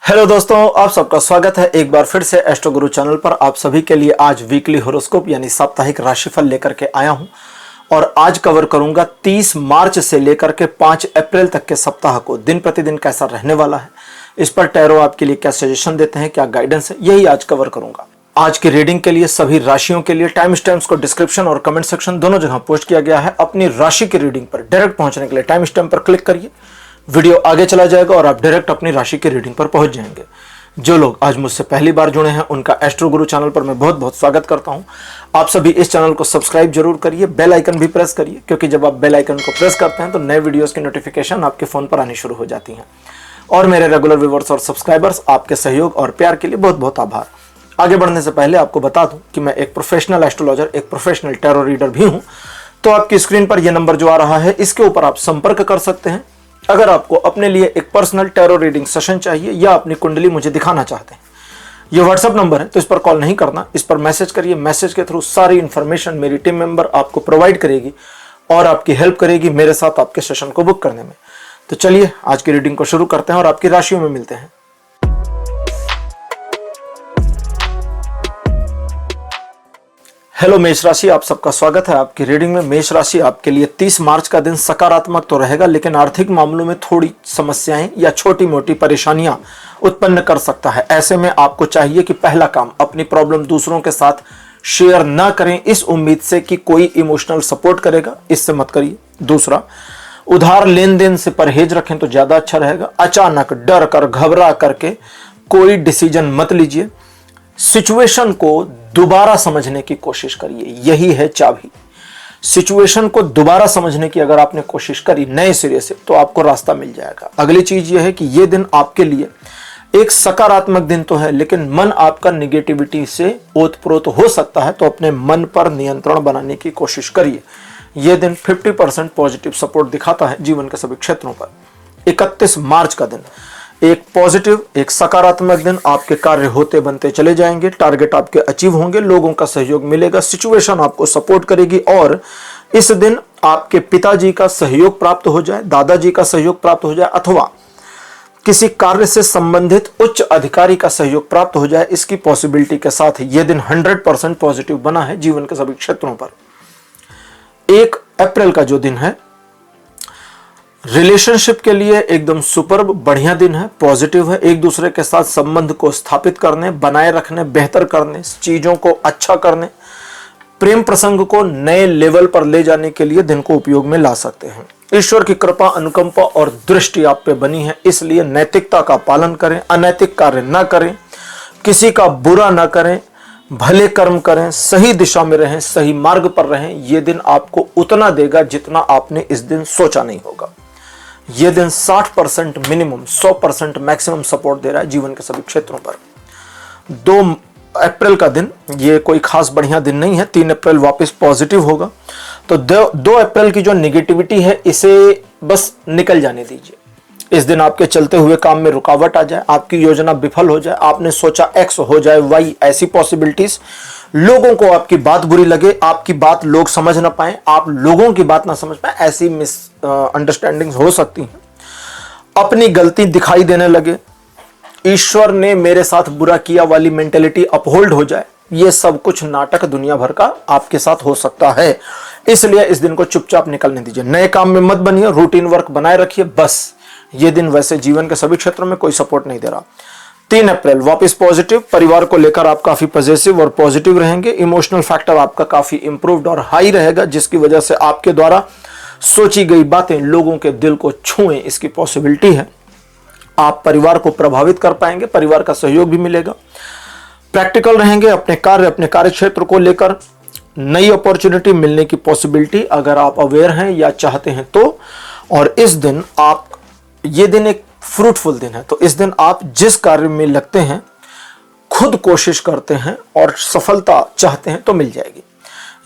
Hello दोस्तों, आप सबका स्वागत है एक बार फिर से एस्ट्रो गुरु चैनल पर। आप सभी के लिए आज वीकली होरोस्कोप यानी साप्ताहिक राशिफल लेकर के आया हूं और आज कवर करूंगा 30 मार्च से लेकर के 5 अप्रैल तक के सप्ताह को दिन प्रतिदिन कैसा रहने वाला है, इस पर टैरो आपके लिए क्या सजेशन देते हैं, क्या गाइडेंस है, यही आज कवर करूंगा। आज की रीडिंग के लिए सभी राशियों के लिए टाइम स्टैम्प्स को डिस्क्रिप्शन और कमेंट सेक्शन दोनों जगह पोस्ट किया गया है। अपनी राशि की रीडिंग पर डायरेक्ट पहुंचने के लिए टाइम स्टैम्प पर क्लिक करिए, वीडियो आगे चला जाएगा और आप डायरेक्ट अपनी राशि की रीडिंग पर पहुंच जाएंगे। जो लोग आज मुझसे पहली बार जुड़े हैं उनका एस्ट्रो गुरु चैनल पर मैं बहुत बहुत स्वागत करता हूं। आप सभी इस चैनल को सब्सक्राइब जरूर करिए, बेल आइकन भी प्रेस करिए, क्योंकि जब आप बेल आइकन को प्रेस करते हैं तो नए वीडियोस की नोटिफिकेशन आपके फोन पर आनी शुरू हो जाती हैं। और मेरे रेगुलर व्यूअर्स और सब्सक्राइबर्स, आपके सहयोग और प्यार के लिए बहुत बहुत आभार। आगे बढ़ने से पहले आपको बता दूं कि मैं एक प्रोफेशनल एस्ट्रोलॉजर, एक प्रोफेशनल टैरो रीडर भी हूं। तो आपकी स्क्रीन पर यह नंबर जो आ रहा है, इसके ऊपर आप संपर्क कर सकते हैं अगर आपको अपने लिए एक पर्सनल टैरो रीडिंग सेशन चाहिए या अपनी कुंडली मुझे दिखाना चाहते हैं। ये व्हाट्सएप नंबर है, तो इस पर कॉल नहीं करना, इस पर मैसेज करिए। मैसेज के थ्रू सारी इंफॉर्मेशन मेरी टीम मेंबर आपको प्रोवाइड करेगी और आपकी हेल्प करेगी मेरे साथ आपके सेशन को बुक करने में। तो चलिए आज की रीडिंग को शुरू करते हैं और आपकी राशियों में मिलते हैं। हेलो मेष राशि, आप सबका स्वागत है आपकी रीडिंग में। मेष राशि, आपके लिए 30 मार्च का दिन सकारात्मक तो रहेगा, लेकिन आर्थिक मामलों में थोड़ी समस्याएं या छोटी मोटी परेशानियां उत्पन्न कर सकता है। ऐसे में आपको चाहिए कि पहला काम, अपनी प्रॉब्लम दूसरों के साथ शेयर ना करें इस उम्मीद से कि कोई इमोशनल सपोर्ट करेगा, इससे मत करिए। दूसरा, उधार लेन देन से परहेज रखें तो ज्यादा अच्छा रहेगा। अचानक डर कर, घबरा करके कोई डिसीजन मत लीजिए। सिचुएशन को दोबारा समझने की कोशिश करिए, यही है चाबी। सिचुएशन को दोबारा समझने की अगर आपने कोशिश करी नए सिरे से, तो आपको रास्ता मिल जाएगा। अगली चीज यह है कि यह दिन आपके लिए एक सकारात्मक दिन तो है, लेकिन मन आपका निगेटिविटी से ओतप्रोत हो सकता है, तो अपने मन पर नियंत्रण बनाने की कोशिश करिए। यह दिन 50% पॉजिटिव सपोर्ट दिखाता है जीवन के सभी क्षेत्रों पर। 31 मार्च का दिन एक पॉजिटिव, एक सकारात्मक दिन। आपके कार्य होते बनते चले जाएंगे, टारगेट आपके अचीव होंगे, लोगों का सहयोग मिलेगा, सिचुएशन आपको सपोर्ट करेगी और इस दिन आपके पिताजी का सहयोग प्राप्त हो जाए, दादाजी का सहयोग प्राप्त हो जाए, अथवा किसी कार्य से संबंधित उच्च अधिकारी का सहयोग प्राप्त हो जाए, इसकी पॉसिबिलिटी के साथ यह दिन 100% पॉजिटिव बना है जीवन के सभी क्षेत्रों पर। 1 अप्रैल का जो दिन है, रिलेशनशिप के लिए एकदम सुपर्ब बढ़िया दिन है, पॉजिटिव है। एक दूसरे के साथ संबंध को स्थापित करने, बनाए रखने, बेहतर करने, चीजों को अच्छा करने, प्रेम प्रसंग को नए लेवल पर ले जाने के लिए दिन को उपयोग में ला सकते हैं। ईश्वर की कृपा, अनुकंपा और दृष्टि आप पे बनी है, इसलिए नैतिकता का पालन करें, अनैतिक कार्य ना करें, किसी का बुरा ना करें, भले कर्म करें, सही दिशा में रहें, सही मार्ग पर रहें। यह दिन आपको उतना देगा जितना आपने इस दिन सोचा नहीं होगा। यह दिन 60% मिनिमम, 100% मैक्सिमम सपोर्ट दे रहा है जीवन के सभी क्षेत्रों पर। 2 अप्रैल का दिन ये कोई खास बढ़िया दिन नहीं है। 3 अप्रैल वापस पॉजिटिव होगा, तो 2 अप्रैल की जो नेगेटिविटी है इसे बस निकल जाने दीजिए। इस दिन आपके चलते हुए काम में रुकावट आ जाए, आपकी योजना विफल हो जाए, आपने सोचा X हो जाए Y, ऐसी पॉसिबिलिटीज। लोगों को आपकी बात बुरी लगे, आपकी बात लोग समझ ना पाए, आप लोगों की बात ना समझ पाए, ऐसी मिस अंडरस्टैंडिंग्स हो सकती हैं। अपनी गलती दिखाई देने लगे, ईश्वर ने मेरे साथ बुरा किया वाली मेंटेलिटी अपहोल्ड हो जाए, ये सब कुछ नाटक दुनिया भर का आपके साथ हो सकता है। इसलिए इस दिन को चुपचाप निकलने दीजिए, नए काम में मत बनिए, रूटीन वर्क बनाए रखिए बस। ये दिन वैसे जीवन के सभी क्षेत्रों में कोई सपोर्ट नहीं दे रहा। 3 अप्रैल वापस पॉजिटिव, परिवार को लेकर आप काफी पॉजिटिव और पॉजिटिव रहेंगे। इमोशनल फैक्टर आपका काफी इंप्रूव्ड और हाई रहेगा, जिसकी वजह से आपके द्वारा सोची गई बातें लोगों के दिल को छुएं, इसकी पॉसिबिलिटी है। आप परिवार को प्रभावित कर पाएंगे, परिवार का सहयोग भी मिलेगा। प्रैक्टिकल रहेंगे, अपने कार्य क्षेत्र को लेकर नई अपॉर्चुनिटी मिलने की पॉसिबिलिटी अगर आप अवेयर हैं या चाहते हैं तो। और इस दिन ये दिन एक फ्रूटफुल दिन है, तो इस दिन आप जिस कार्य में लगते हैं, खुद कोशिश करते हैं और सफलता चाहते हैं तो मिल जाएगी।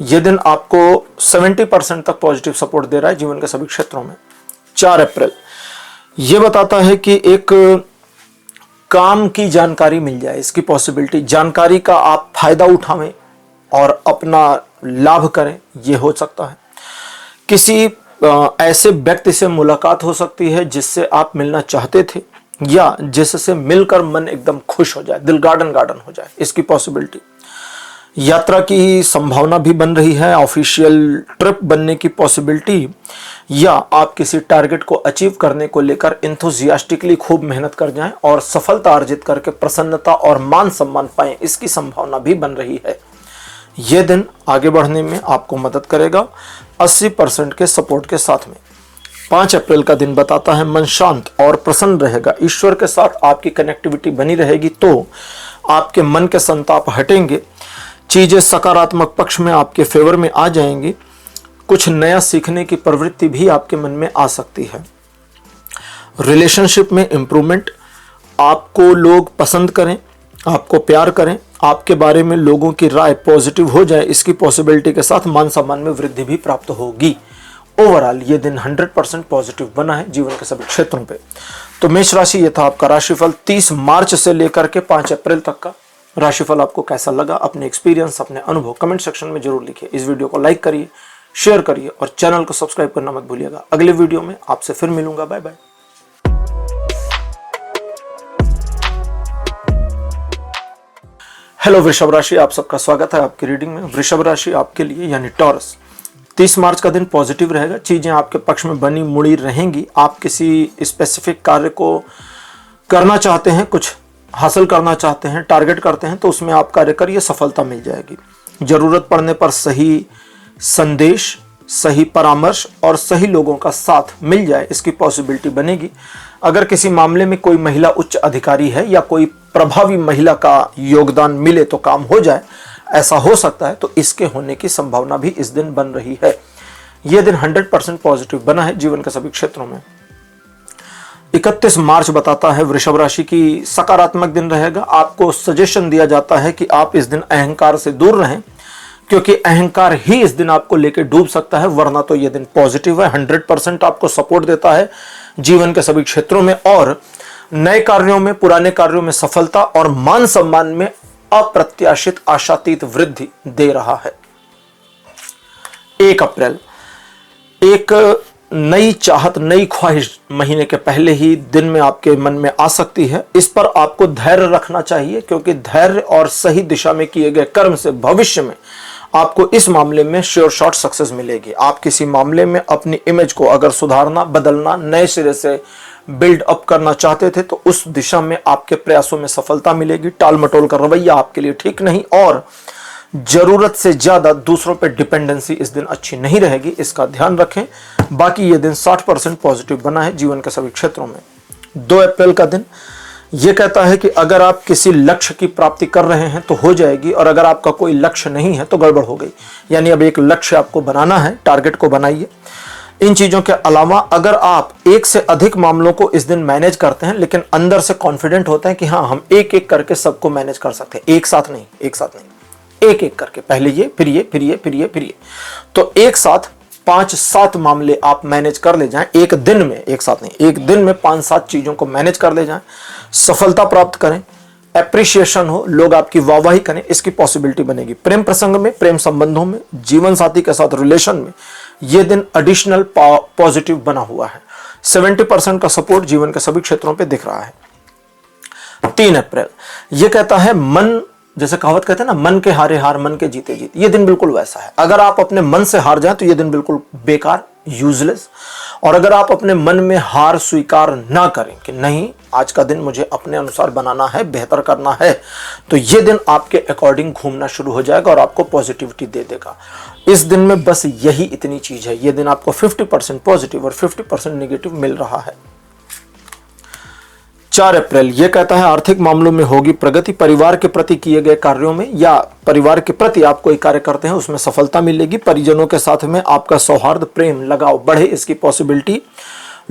यह दिन आपको 70% तक पॉजिटिव सपोर्ट दे रहा है जीवन के सभी क्षेत्रों में। 4 अप्रैल यह बताता है कि एक काम की जानकारी मिल जाए, इसकी पॉसिबिलिटी, जानकारी का आप फायदा उठावें और अपना लाभ करें, यह हो सकता है। किसी ऐसे व्यक्ति से मुलाकात हो सकती है जिससे आप मिलना चाहते थे, या जिससे मिलकर मन एकदम खुश हो जाए, दिल गार्डन गार्डन हो जाए, इसकी पॉसिबिलिटी। यात्रा की संभावना भी बन रही है, ऑफिशियल ट्रिप बनने की पॉसिबिलिटी, या आप किसी टारगेट को अचीव करने को लेकर इंथुजियास्टिकली खूब मेहनत कर जाएं और सफलता अर्जित करके प्रसन्नता और मान सम्मान पाएं, इसकी संभावना भी बन रही है। यह दिन आगे बढ़ने में आपको मदद करेगा 80% के सपोर्ट के साथ में। 5 अप्रैल का दिन बताता है मन शांत और प्रसन्न रहेगा, ईश्वर के साथ आपकी कनेक्टिविटी बनी रहेगी तो आपके मन के संताप हटेंगे, चीजें सकारात्मक पक्ष में आपके फेवर में आ जाएंगी, कुछ नया सीखने की प्रवृत्ति भी आपके मन में आ सकती है। रिलेशनशिप में इंप्रूवमेंट, आपको लोग पसंद करें, आपको प्यार करें, आपके बारे में लोगों की राय पॉजिटिव हो जाए, इसकी पॉसिबिलिटी के साथ मान सम्मान में वृद्धि भी प्राप्त होगी। ओवरऑल ये दिन 100% पॉजिटिव बना है जीवन के सभी क्षेत्रों पे। तो मेष राशि, ये था आपका राशिफल 30 मार्च से लेकर के 5 अप्रैल तक का। राशिफल आपको कैसा लगा, अपने एक्सपीरियंस, अपने अनुभव कमेंट सेक्शन में जरूर लिखिए। इस वीडियो को लाइक करिए, शेयर करिए और चैनल को सब्सक्राइब करना मत भूलिएगा। अगले वीडियो में आपसे फिर मिलूंगा। Bye bye. हेलो वृषभ राशि, आप सबका स्वागत है आपकी रीडिंग में। वृषभ राशि आपके लिए यानी टॉरस, 30 मार्च का दिन पॉजिटिव रहेगा, चीजें आपके पक्ष में बनी मुड़ी रहेंगी। आप किसी स्पेसिफिक कार्य को करना चाहते हैं, कुछ हासिल करना चाहते हैं, टारगेट करते हैं, तो उसमें आप कार्य करिए, सफलता मिल जाएगी। जरूरत पड़ने पर सही संदेश, सही परामर्श और सही लोगों का साथ मिल जाए, इसकी पॉसिबिलिटी बनेगी। अगर किसी मामले में कोई महिला उच्च अधिकारी है या कोई प्रभावी महिला का योगदान मिले तो काम हो जाए, ऐसा हो सकता है, तो इसके होने की संभावना भी इस दिन बन रही है। यह दिन 100% पॉजिटिव बना है जीवन के सभी क्षेत्रों में। 31 मार्च बताता है वृषभ राशि की सकारात्मक दिन रहेगा। आपको सजेशन दिया जाता है कि आप इस दिन अहंकार से दूर रहें, क्योंकि अहंकार ही इस दिन आपको लेकर डूब सकता है, वरना तो यह दिन पॉजिटिव है, 100% आपको सपोर्ट देता है जीवन के सभी क्षेत्रों में और नए कार्यों में, पुराने कार्यों में सफलता और मान सम्मान में अप्रत्याशित आशातीत वृद्धि दे रहा है। 1 अप्रैल, एक नई चाहत, नई ख्वाहिश महीने के पहले ही दिन में आपके मन में आ सकती है। इस पर आपको धैर्य रखना चाहिए, क्योंकि धैर्य और सही दिशा में किए गए कर्म से भविष्य में आपको इस मामले में श्योर शॉट सक्सेस मिलेगी। आप किसी मामले में अपनी इमेज को अगर सुधारना, बदलना, नए सिरे से बिल्ड अप करना चाहते थे, तो उस दिशा में आपके प्रयासों में सफलता मिलेगी। टाल मटोल का रवैया आपके लिए ठीक नहीं और जरूरत से ज्यादा दूसरों पे डिपेंडेंसी इस दिन अच्छी नहीं रहेगी, इसका ध्यान रखें। बाकी ये दिन 60% पॉजिटिव बना है जीवन के सभी क्षेत्रों में। 2 अप्रैल का दिन ये कहता है कि अगर आप किसी लक्ष्य की प्राप्ति कर रहे हैं तो हो जाएगी, और अगर आपका कोई लक्ष्य नहीं है तो गड़बड़ हो गई। यानी अब एक लक्ष्य आपको बनाना है, टारगेट को बनाइए। इन चीजों के अलावा अगर आप एक से अधिक मामलों को इस दिन मैनेज करते हैं, लेकिन अंदर से कॉन्फिडेंट होते हैं कि हाँ, हम एक एक करके सबको मैनेज कर सकते हैं, एक साथ नहीं, एक एक करके, पहले ये, फिर ये, फिर ये, फिर ये, फिर ये, तो एक साथ 5-7 मामले आप मैनेज कर ले जाएं एक दिन में, एक साथ नहीं, एक दिन में 5-7 चीजों को मैनेज कर ले जाएं, सफलता प्राप्त करें, एप्रिशिएशन हो, लोग आपकी वाहवाही करें, इसकी पॉसिबिलिटी बनेगी। प्रेम प्रसंग में, प्रेम संबंधों में, जीवन साथी के साथ रिलेशन में यह दिन एडिशनल पॉजिटिव बना हुआ है। 70% का सपोर्ट जीवन के सभी क्षेत्रों पे दिख रहा है। 3 अप्रैल यह कहता है मन, जैसे कहावत कहते हैं ना, मन के हारे हार, मन के जीते जीत, ये दिन बिल्कुल वैसा है। अगर आप अपने मन से हार जाएं तो ये दिन बिल्कुल बेकार, यूजलेस, और अगर आप अपने मन में हार स्वीकार ना करें कि नहीं, आज का दिन मुझे अपने अनुसार बनाना है, बेहतर करना है, तो ये दिन आपके अकॉर्डिंग घूमना शुरू हो जाएगा और आपको पॉजिटिविटी दे देगा। इस दिन में बस यही इतनी चीज है, ये दिन आपको 50% पॉजिटिव और 50% नेगेटिव मिल रहा है। 4 अप्रैल यह कहता है आर्थिक मामलों में होगी प्रगति, परिवार के प्रति किए गए कार्यों में या परिवार के प्रति आप कोई कार्य करते हैं उसमें सफलता मिलेगी। परिजनों के साथ में आपका सौहार्द, प्रेम, लगाव बढ़े, इसकी पॉसिबिलिटी।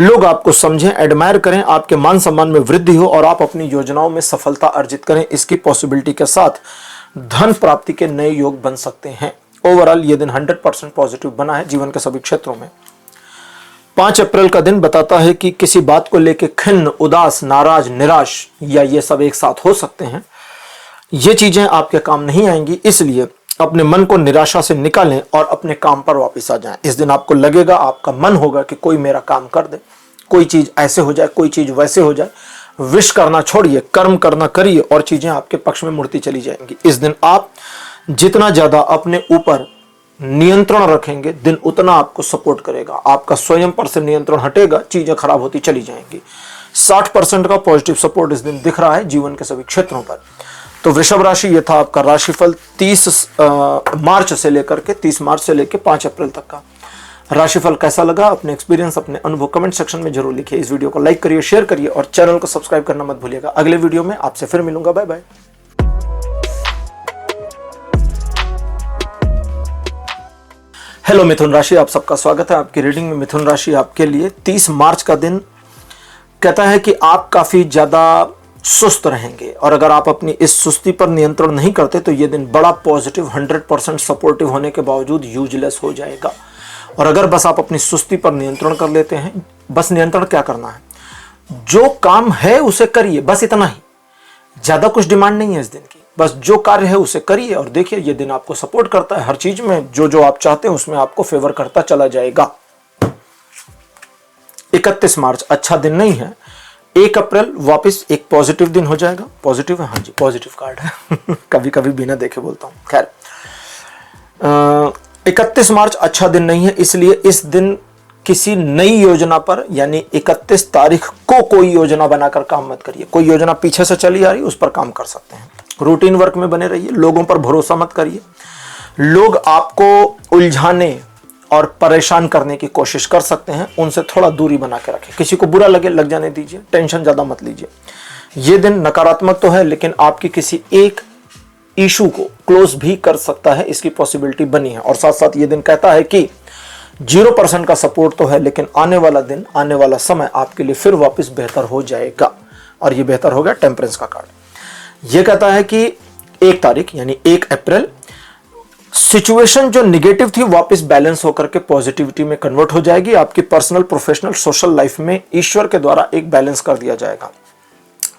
लोग आपको समझें, एडमायर करें, आपके मान सम्मान में वृद्धि हो और आप अपनी योजनाओं में सफलता अर्जित करें, इसकी पॉसिबिलिटी के साथ धन प्राप्ति के नए योग बन सकते हैं। ओवरऑल ये दिन 100% पॉजिटिव बना है जीवन के सभी क्षेत्रों में। 5 अप्रैल का दिन बताता है कि किसी बात को लेकर खिन्न, उदास, नाराज, निराश या ये सब एक साथ हो सकते हैं। ये चीजें आपके काम नहीं आएंगी, इसलिए अपने मन को निराशा से निकालें और अपने काम पर वापस आ जाएं। इस दिन आपको लगेगा, आपका मन होगा कि कोई मेरा काम कर दे, कोई चीज ऐसे हो जाए, कोई चीज वैसे हो जाए। विश करना छोड़िए, कर्म करना करिए और चीजें आपके पक्ष में मुड़ती चली जाएंगी। इस दिन आप जितना ज्यादा अपने ऊपर नियंत्रण रखेंगे, दिन उतना आपको सपोर्ट करेगा। आपका स्वयं पर से नियंत्रण हटेगा, चीजें खराब होती चली जाएंगी। 60% का पॉजिटिव सपोर्ट इस दिन दिख रहा है जीवन के सभी क्षेत्रों पर। तो वृषभ राशि, ये था आपका राशिफल 30 मार्च से लेकर के 5 अप्रैल तक का। राशिफल कैसा लगा, अपने एक्सपीरियंस, अपने अनुभव कमेंट सेक्शन में जरूर लिखिए। इस वीडियो को लाइक करिए, शेयर करिए और चैनल को सब्सक्राइब करना मत भूलिएगा। अगले वीडियो में आपसे फिर मिलूंगा। Bye bye. हेलो मिथुन राशि, आप सबका स्वागत है आपकी रीडिंग में। मिथुन राशि आपके लिए 30 मार्च का दिन कहता है कि आप काफी ज्यादा सुस्त रहेंगे और अगर आप अपनी इस सुस्ती पर नियंत्रण नहीं करते तो यह दिन बड़ा पॉजिटिव 100% सपोर्टिव होने के बावजूद यूजलेस हो जाएगा। और अगर बस आप अपनी सुस्ती पर नियंत्रण कर लेते हैं, बस नियंत्रण क्या करना है, जो काम है उसे करिए, बस इतना ही, ज्यादा कुछ डिमांड नहीं है इस दिन की। बस जो कार्य है उसे करिए और देखिए ये दिन आपको सपोर्ट करता है हर चीज में। जो जो आप चाहते हैं उसमें आपको फेवर करता चला जाएगा। 31 मार्च अच्छा दिन नहीं है। 1 अप्रैल वापस एक पॉजिटिव दिन हो जाएगा। पॉजिटिव है, हाँ जी पॉजिटिव कार्ड है कभी कभी बिना देखे बोलता हूं। खैर 31 मार्च अच्छा दिन नहीं है, इसलिए इस दिन किसी नई योजना पर यानी 31 तारीख को कोई योजना बनाकर काम मत करिए। कोई योजना पीछे से चली आ रही है उस पर काम कर सकते हैं। रूटीन वर्क में बने रहिए, लोगों पर भरोसा मत करिए। लोग आपको उलझाने और परेशान करने की कोशिश कर सकते हैं, उनसे थोड़ा दूरी बना के रखें। किसी को बुरा लगे लग जाने दीजिए, टेंशन ज्यादा मत लीजिए। ये दिन नकारात्मक तो है लेकिन आपकी किसी एक इशू को क्लोज भी कर सकता है, इसकी पॉसिबिलिटी बनी है। और साथ साथ ये दिन कहता है कि 0% का सपोर्ट तो है लेकिन आने वाला दिन, आने वाला समय आपके लिए फिर वापस बेहतर हो जाएगा। और ये बेहतर हो गया टेम्परेंस का कार्ड। ये कहता है कि 1 तारीख यानी 1 अप्रैल सिचुएशन जो निगेटिव थी वापस बैलेंस होकर के पॉजिटिविटी में कन्वर्ट हो जाएगी। आपकी पर्सनल, प्रोफेशनल, सोशल लाइफ में ईश्वर के द्वारा एक बैलेंस कर दिया जाएगा।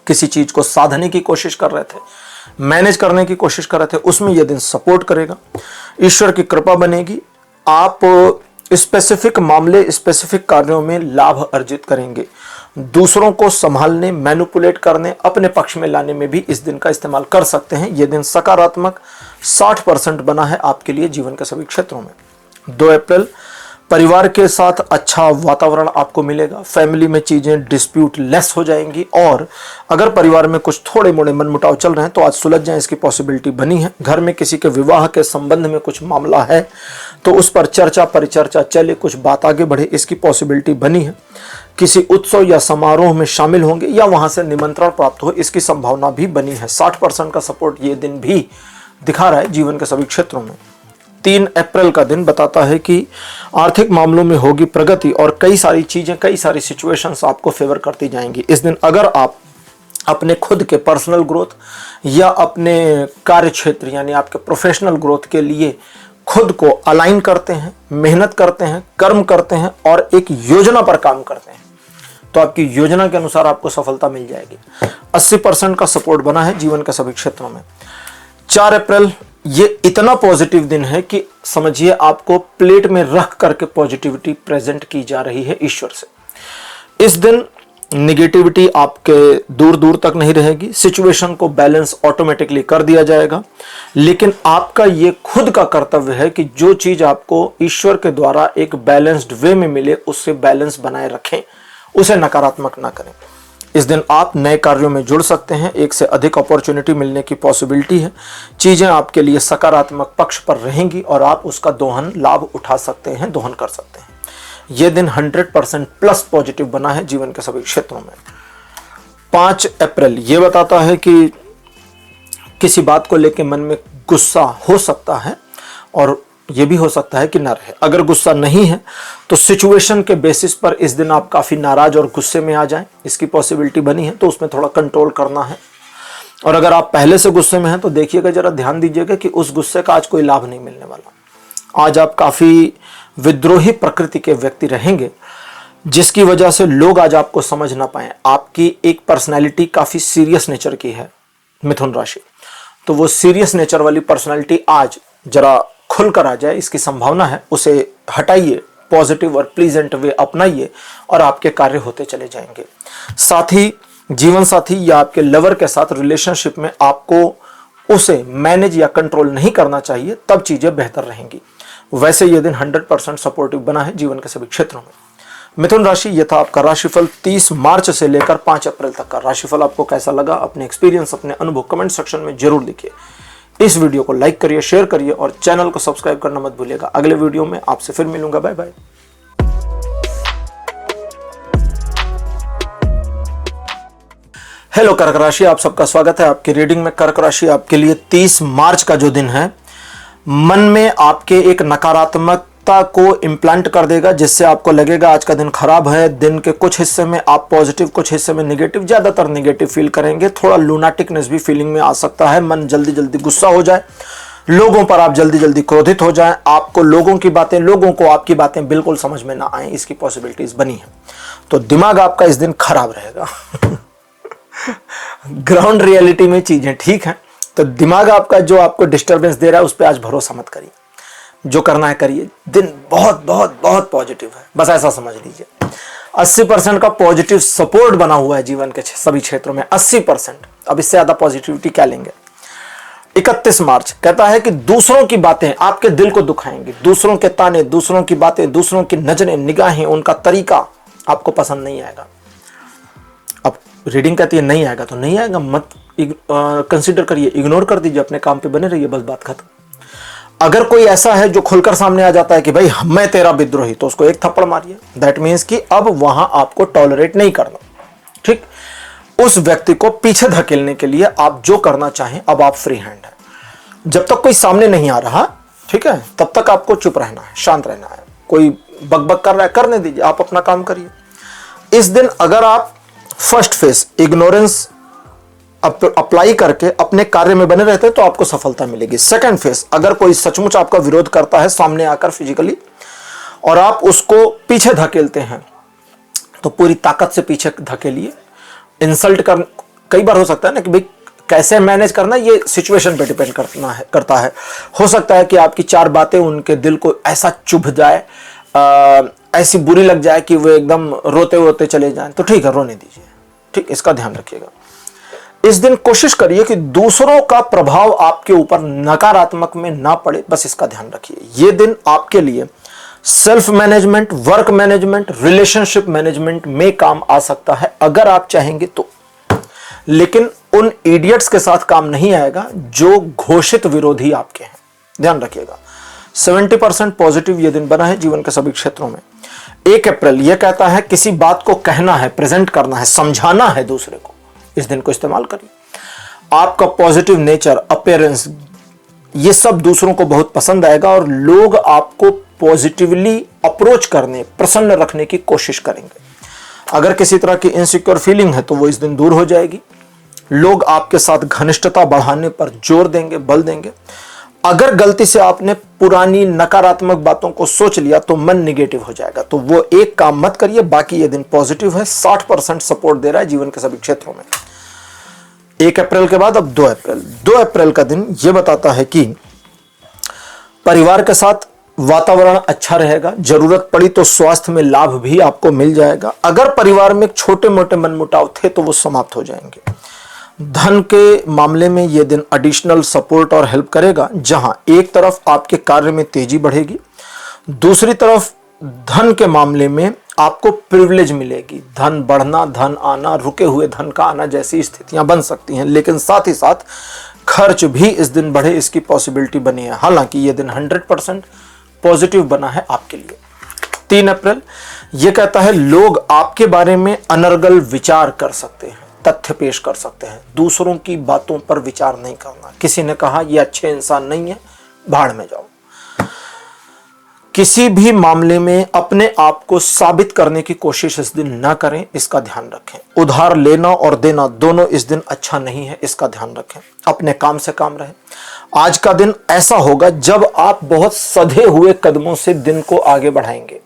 किसी चीज को साधने की कोशिश कर रहे थे, मैनेज करने की कोशिश कर रहे थे, उसमें यह दिन सपोर्ट करेगा। ईश्वर की कृपा बनेगी। आप स्पेसिफिक मामले, स्पेसिफिक कार्यों में लाभ अर्जित करेंगे। दूसरों को संभालने, मैनिपुलेट करने, अपने पक्ष में लाने में भी इस दिन का इस्तेमाल कर सकते हैं। यह दिन सकारात्मक 60% बना है आपके लिए जीवन के सभी क्षेत्रों में। 2 अप्रैल परिवार के साथ अच्छा वातावरण आपको मिलेगा। फैमिली में चीजें डिस्प्यूट लेस हो जाएंगी और अगर परिवार में कुछ थोड़े मोड़े मनमुटाव चल रहे हैं तो आज सुलझ जाए, इसकी पॉसिबिलिटी बनी है। घर में किसी के विवाह के संबंध में कुछ मामला है तो उस पर चर्चा परिचर्चा चले, कुछ बात आगे बढ़े, इसकी पॉसिबिलिटी बनी है। किसी उत्सव या समारोह में शामिल होंगे या वहां से निमंत्रण प्राप्त हो, इसकी संभावना भी बनी है। 60% का सपोर्ट ये दिन भी दिखा रहा है जीवन के सभी क्षेत्रों में। 3 अप्रैल का दिन बताता है कि आर्थिक मामलों में होगी प्रगति और कई सारी चीजें, कई सारी सिचुएशंस आपको फेवर करती जाएंगी। इस दिन अगर आप अपने खुद के पर्सनल ग्रोथ या अपने कार्य क्षेत्र यानी आपके प्रोफेशनल ग्रोथ के लिए खुद को अलाइन करते हैं, मेहनत करते हैं, कर्म करते हैं और एक योजना पर काम करते हैं तो आपकी योजना के अनुसार आपको सफलता मिल जाएगी। 80% का सपोर्ट बना है जीवन के सभी क्षेत्रों में। 4 अप्रैल ये इतना पॉजिटिव दिन है कि समझिए आपको प्लेट में रख करके पॉजिटिविटी प्रेजेंट की जा रही है ईश्वर से। इस दिन निगेटिविटी आपके दूर दूर तक नहीं रहेगी। सिचुएशन को बैलेंस ऑटोमेटिकली कर दिया जाएगा लेकिन आपका ये खुद का कर्तव्य है कि जो चीज आपको ईश्वर के द्वारा एक बैलेंस्ड वे में मिले उससे बैलेंस बनाए रखें, उसे नकारात्मक ना करें। इस दिन आप नए कार्यों में जुड़ सकते हैं, एक से अधिक अपॉर्चुनिटी मिलने की पॉसिबिलिटी है। चीजें आपके लिए सकारात्मक पक्ष पर रहेंगी और आप उसका दोहन लाभ उठा सकते हैं, दोहन कर सकते हैं। यह दिन 100% प्लस पॉजिटिव बना है जीवन के सभी क्षेत्रों में। 5 अप्रैल ये बताता है कि किसी बात को लेकर मन में गुस्सा हो सकता है और यह भी हो सकता है कि ना रहे। अगर गुस्सा नहीं है तो सिचुएशन के बेसिस पर इस दिन आप काफी नाराज और गुस्से में आ जाएं, इसकी पॉसिबिलिटी बनी है तो उसमें थोड़ा कंट्रोल करना है। और अगर आप पहले से गुस्से में हैं तो देखिएगा, जरा ध्यान दीजिएगा कि उस गुस्से का आज कोई लाभ नहीं मिलने वाला। आज आप काफी विद्रोही प्रकृति के व्यक्ति रहेंगे जिसकी वजह से लोग आज आपको समझ ना पाए। आपकी एक पर्सनैलिटी काफी सीरियस नेचर की है मिथुन राशि, तो वो सीरियस नेचर वाली पर्सनैलिटी आज जरा खुलकर आ जाए, इसकी संभावना है। उसे हटाइए, पॉजिटिव और प्लीजेंट वे अपनाइए और आपके कार्य होते चले जाएंगे। साथ ही जीवन साथी या आपके लवर के साथ रिलेशनशिप में आपको उसे मैनेज या कंट्रोल नहीं करना चाहिए, तब चीजें बेहतर रहेंगी। वैसे यह दिन 100% सपोर्टिव बना है जीवन के सभी क्षेत्रों में। मिथुन राशि, यह था आपका राशिफल 30 मार्च से लेकर 5 अप्रैल तक का। राशिफल आपको कैसा लगा, अपने एक्सपीरियंस, अपने अनुभव कमेंट सेक्शन में जरूर लिखिए। इस वीडियो को लाइक करिए, शेयर करिए और चैनल को सब्सक्राइब करना मत भूलिएगा। अगले वीडियो में आपसे फिर मिलूंगा। Bye bye. हेलो कर्क राशि, आप सबका स्वागत है आपकी रीडिंग में। कर्क राशि आपके लिए 30 मार्च का जो दिन है, मन में आपके एक नकारात्मकता को इम्प्लांट कर देगा, जिससे आपको लगेगा आज का दिन खराब है। दिन के कुछ हिस्से में आप पॉजिटिव, कुछ हिस्से में नेगेटिव, ज्यादातर नेगेटिव फील करेंगे। थोड़ा लूनाटिकनेस भी फीलिंग में आ सकता है। मन जल्दी जल्दी गुस्सा हो जाए, लोगों पर आप जल्दी जल्दी क्रोधित हो जाएं, आपको लोगों को आपकी बातें बिल्कुल समझ में ना आए, इसकी पॉसिबिलिटीज बनी है। तो दिमाग आपका इस दिन खराब रहेगा। ग्राउंड रियलिटी में चीजें ठीक हैं, तो दिमाग आपका जो आपको डिस्टरबेंस दे रहा है उस पर आज भरोसा मत करिए। जो करना है करिए। दिन बहुत बहुत बहुत पॉजिटिव है, बस ऐसा समझ लीजिए। 80% का पॉजिटिव सपोर्ट बना हुआ है जीवन के सभी क्षेत्रों में। 80%। अब इससे ज्यादा पॉजिटिविटी क्या लेंगे। 31 मार्च कहता है कि दूसरों की बातें आपके दिल को दुखाएंगी। दूसरों के ताने, दूसरों की बातें, दूसरों की नजरें, निगाहें, उनका तरीका आपको पसंद नहीं आएगा। अब रीडिंग कहती है नहीं आएगा तो नहीं आएगा, मत कंसीडर करिए, इग्नोर कर दीजिए, अपने काम पे बने रहिए, बस बात खत्म। अगर कोई ऐसा है जो खुलकर सामने आ जाता है कि भाई मैं तेरा विद्रोही, तो उसको एक थप्पड़ मारिए। दैट मीन्स कि अब वहां आपको टॉलरेट नहीं करना। ठीक, उस व्यक्ति को पीछे धकेलने के लिए आप जो करना चाहें, अब आप फ्री हैंड है। जब तक कोई सामने नहीं आ रहा, ठीक है, तब तक आपको चुप रहना है, शांत रहना है। कोई बकबक कर रहा है, करने दीजिए, आप अपना काम करिए। इस दिन अगर आप फर्स्ट फेज इग्नोरेंस अप्लाई करके अपने कार्य में बने रहते हैं तो आपको सफलता मिलेगी। सेकंड फेज, अगर कोई सचमुच आपका विरोध करता है सामने आकर फिजिकली और आप उसको पीछे धकेलते हैं, तो पूरी ताकत से पीछे धकेलिए। इंसल्ट कई बार हो सकता है ना कि भाई कैसे मैनेज करना, ये सिचुएशन पे डिपेंड करता है। हो सकता है कि आपकी 4 बातें उनके दिल को ऐसा चुभ जाए, ऐसी बुरी लग जाए कि वो एकदम रोते रोते चले जाएं, तो ठीक है, रोने दीजिए। ठीक, इसका ध्यान रखिएगा। इस दिन कोशिश करिए कि दूसरों का प्रभाव आपके ऊपर नकारात्मक में ना पड़े, बस इसका ध्यान रखिए। ये दिन आपके लिए self management, work management, relationship management में काम आ सकता है अगर आप चाहेंगे तो। लेकिन उन इडियट्स के साथ काम नहीं आएगा जो घोषित विरोधी आपके हैं, ध्यान रखिएगा। 70% पॉजिटिव ये दिन बना है जीवन के सभी क्षेत्रों में। 1 अप्रैल यह कहता है किसी बात को कहना है, प्रेजेंट करना है, समझाना है दूसरे को, इस दिन को इस्तेमाल करिए। आपका पॉजिटिव नेचर, अपीयरेंस, ये सब दूसरों को बहुत पसंद आएगा और लोग आपको पॉजिटिवली अप्रोच करने, प्रसन्न रखने की कोशिश करेंगे। अगर किसी तरह की इनसिक्योर फीलिंग है तो वो इस दिन दूर हो जाएगी। लोग आपके साथ घनिष्ठता बढ़ाने पर जोर देंगे, बल देंगे। अगर गलती से आपने पुरानी नकारात्मक बातों को सोच लिया तो मन निगेटिव हो जाएगा, तो वो एक काम मत करिए। बाकी ये दिन पॉजिटिव है, 60% सपोर्ट दे रहा है जीवन के सभी क्षेत्रों में। 1 अप्रैल के बाद अब 2 अप्रैल। 2 अप्रैल का दिन ये बताता है कि परिवार के साथ वातावरण अच्छा रहेगा। जरूरत पड़ी तो स्वास्थ्य में लाभ भी आपको मिल जाएगा। अगर परिवार में छोटे मोटे मनमुटाव थे तो वो समाप्त हो जाएंगे। धन के मामले में यह दिन एडिशनल सपोर्ट और हेल्प करेगा, जहां एक तरफ आपके कार्य में तेजी बढ़ेगी, दूसरी तरफ धन के मामले में आपको प्रिविलेज मिलेगी। धन बढ़ना, धन आना, रुके हुए धन का आना जैसी स्थितियां बन सकती हैं, लेकिन साथ ही साथ खर्च भी इस दिन बढ़े, इसकी पॉसिबिलिटी बनी है। हालांकि यह दिन 100% पॉजिटिव बना है आपके लिए। 3 अप्रैल यह कहता है लोग आपके बारे में अनर्गल विचार कर सकते हैं, तथ्य पेश कर सकते हैं। दूसरों की बातों पर विचार नहीं करना। किसी ने कहा यह अच्छे इंसान नहीं है, भाड़ में जाओ। किसी भी मामले में अपने आप को साबित करने की कोशिश इस दिन ना करें, इसका ध्यान रखें। उधार लेना और देना दोनों इस दिन अच्छा नहीं है, इसका ध्यान रखें। अपने काम से काम रहे। आज का दिन ऐसा होगा जब आप बहुत सधे हुए कदमों से दिन को आगे बढ़ाएंगे,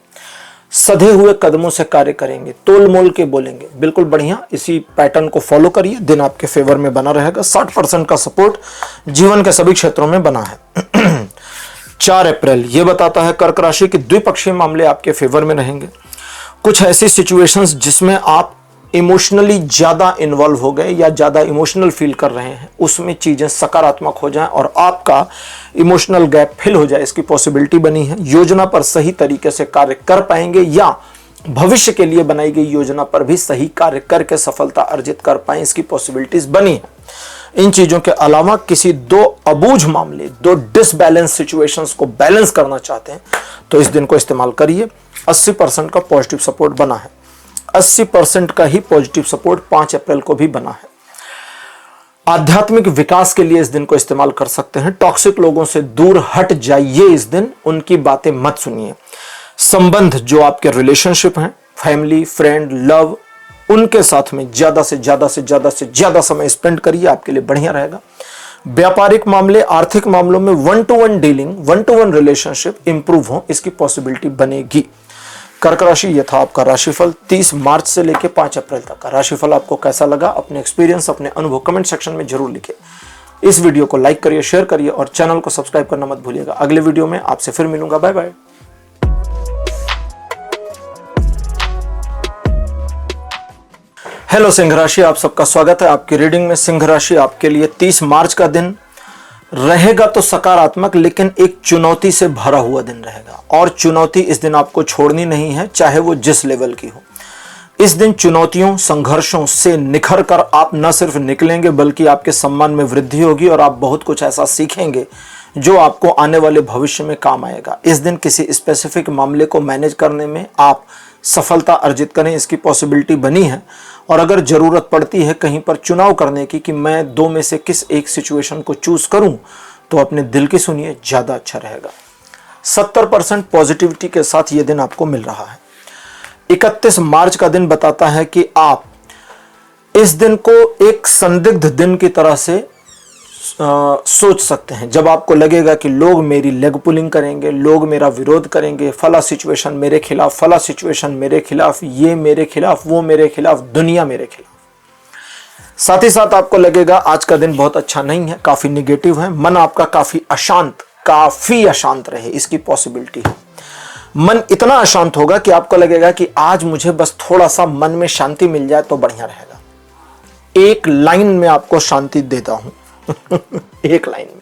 सधे हुए कदमों से कार्य करेंगे, तोल मोल के बोलेंगे। बिल्कुल बढ़िया, इसी पैटर्न को फॉलो करिए, दिन आपके फेवर में बना रहेगा। 60% का सपोर्ट जीवन के सभी क्षेत्रों में बना है। 4 अप्रैल ये बताता है कर्क राशि के द्विपक्षीय मामले आपके फेवर में रहेंगे। कुछ ऐसी सिचुएशंस जिसमें आप इमोशनली ज़्यादा इन्वॉल्व हो गए या ज़्यादा इमोशनल फील कर रहे हैं, उसमें चीज़ें सकारात्मक हो जाएं और आपका इमोशनल गैप फिल हो जाए, इसकी पॉसिबिलिटी बनी है। योजना पर सही तरीके से कार्य कर पाएंगे या भविष्य के लिए बनाई गई योजना पर भी सही कार्य करके सफलता अर्जित कर पाएं, इसकी पॉसिबिलिटीज बनी है। इन चीज़ों के अलावा किसी दो अबूझ मामले, दो डिसबैलेंस सिचुएशंस को बैलेंस करना चाहते हैं तो इस दिन को इस्तेमाल करिए। 80% का पॉजिटिव सपोर्ट बना है। 80% का ही पॉजिटिव सपोर्ट 5 अप्रैल को भी बना है। आध्यात्मिक विकास के लिए इस दिन को इस्तेमाल कर सकते हैं। टॉक्सिक लोगों से दूर हट जाइए इस दिन, उनकी बातें मत सुनिए। संबंध जो आपके रिलेशनशिप हैं, फैमिली, फ्रेंड, लव, उनके साथ में ज्यादा से ज्यादा समय स्पेंड करिए, आपके लिए बढ़िया रहेगा। व्यापारिक मामले, आर्थिक मामलों में 1-to-1 dealing, 1-to-1 relationship improve हो, इसकी पॉसिबिलिटी बनेगी। कर्क राशि, ये था आपका राशिफल 30 मार्च से लेकर 5 अप्रैल तक का। राशिफल आपको कैसा लगा, अपने एक्सपीरियंस, अपने अनुभव कमेंट सेक्शन में जरूर लिखिए। इस वीडियो को लाइक करिए, शेयर करिए और चैनल को सब्सक्राइब करना मत भूलिएगा। अगले वीडियो में आपसे फिर मिलूंगा। Bye bye. हेलो सिंह राशि, आप सबका स्वागत है आपकी रीडिंग में। सिंह राशि आपके लिए 30 मार्च का दिन रहेगा तो सकारात्मक, लेकिन एक चुनौती से भरा हुआ दिन रहेगा और चुनौती इस दिन आपको छोड़नी नहीं है, चाहे वो जिस लेवल की हो। इस दिन चुनौतियों, संघर्षों से निखर कर आप न सिर्फ निकलेंगे बल्कि आपके सम्मान में वृद्धि होगी और आप बहुत कुछ ऐसा सीखेंगे जो आपको आने वाले भविष्य में काम आएगा। इस दिन किसी स्पेसिफिक मामले को मैनेज करने में आप सफलता अर्जित करें, इसकी पॉसिबिलिटी बनी है। और अगर जरूरत पड़ती है कहीं पर चुनाव करने की कि मैं दो में से किस एक सिचुएशन को चूज करूं, तो अपने दिल की सुनिए, ज्यादा अच्छा रहेगा। 70% पॉजिटिविटी के साथ ये दिन आपको मिल रहा है। 31 मार्च का दिन बताता है कि आप इस दिन को एक संदिग्ध दिन की तरह से सोच सकते हैं। जब आपको लगेगा कि लोग मेरी लेग पुलिंग करेंगे, लोग मेरा विरोध करेंगे, फला सिचुएशन मेरे खिलाफ, फला सिचुएशन मेरे खिलाफ, ये मेरे खिलाफ, वो मेरे खिलाफ, दुनिया मेरे खिलाफ। साथ ही साथ आपको लगेगा आज का दिन बहुत अच्छा नहीं है, काफी निगेटिव है, मन आपका काफी अशांत रहे, इसकी पॉसिबिलिटी है। मन इतना अशांत होगा कि आपको लगेगा कि आज मुझे बस थोड़ा सा मन में शांति मिल जाए तो बढ़िया रहेगा। एक लाइन में आपको शांति देता हूं एक लाइन में,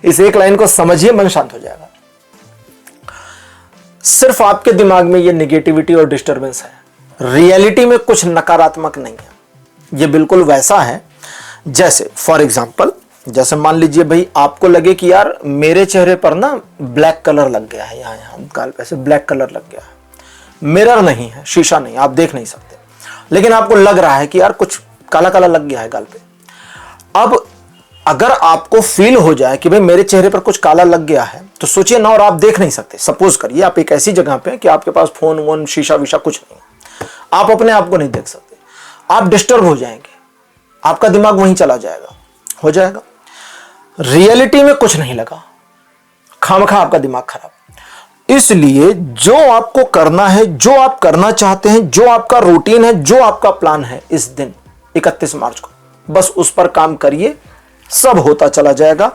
इस एक लाइन को समझिए, मन शांत हो जाएगा। सिर्फ आपके दिमाग में ये नेगेटिविटी और डिस्टरबेंस है, रियलिटी में कुछ नकारात्मक नहीं है। ये बिल्कुल वैसा है जैसे, फॉर एग्जाम्पल, जैसे मान लीजिए भाई आपको लगे कि यार मेरे चेहरे पर ना ब्लैक कलर लग गया है, यहां गाल पे से ब्लैक कलर लग गया है। मिरर नहीं है, शीशा नहीं, आप देख नहीं सकते, लेकिन आपको लग रहा है कि यार कुछ काला काला लग गया है गाल पे। अब अगर आपको फील हो जाए कि भाई मेरे चेहरे पर कुछ काला लग गया है, तो सोचिए ना, और आप देख नहीं सकते। सपोज करिए आप एक ऐसी जगह पे कि आपके पास फोन वोन, शीशा विशा कुछ नहीं, आप अपने आप को नहीं देख सकते, आप डिस्टर्ब हो जाएंगे, आपका दिमाग वहीं चला जाएगा, हो जाएगा। रियलिटी में कुछ नहीं लगा, खामखा आपका दिमाग खराब। इसलिए जो आपको करना है, जो आप करना चाहते हैं, जो आपका रूटीन है, जो आपका प्लान है, इस दिन 31 मार्च को बस उस पर काम करिए, सब होता चला जाएगा।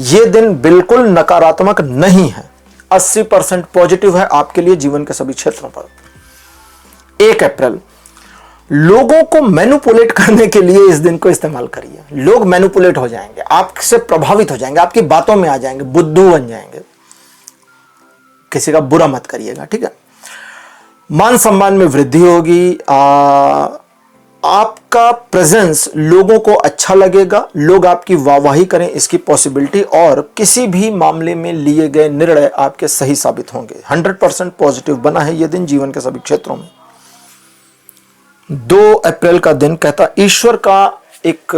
यह दिन बिल्कुल नकारात्मक नहीं है, 80% पॉजिटिव है आपके लिए जीवन के सभी क्षेत्रों पर। 1 अप्रैल, लोगों को मैनिपुलेट करने के लिए इस दिन को इस्तेमाल करिए। लोग मैनिपुलेट हो जाएंगे, आपसे प्रभावित हो जाएंगे, आपकी बातों में आ जाएंगे, बुद्धू बन जाएंगे। किसी का बुरा मत करिएगा, ठीक है। मान सम्मान में वृद्धि होगी, आपका प्रेजेंस लोगों को अच्छा लगेगा, लोग आपकी वाहवाही करें, इसकी पॉसिबिलिटी, और किसी भी मामले में लिए गए निर्णय आपके सही साबित होंगे। 100% पॉजिटिव बना है यह दिन जीवन के सभी क्षेत्रों में। 2 अप्रैल का दिन कहता ईश्वर का एक,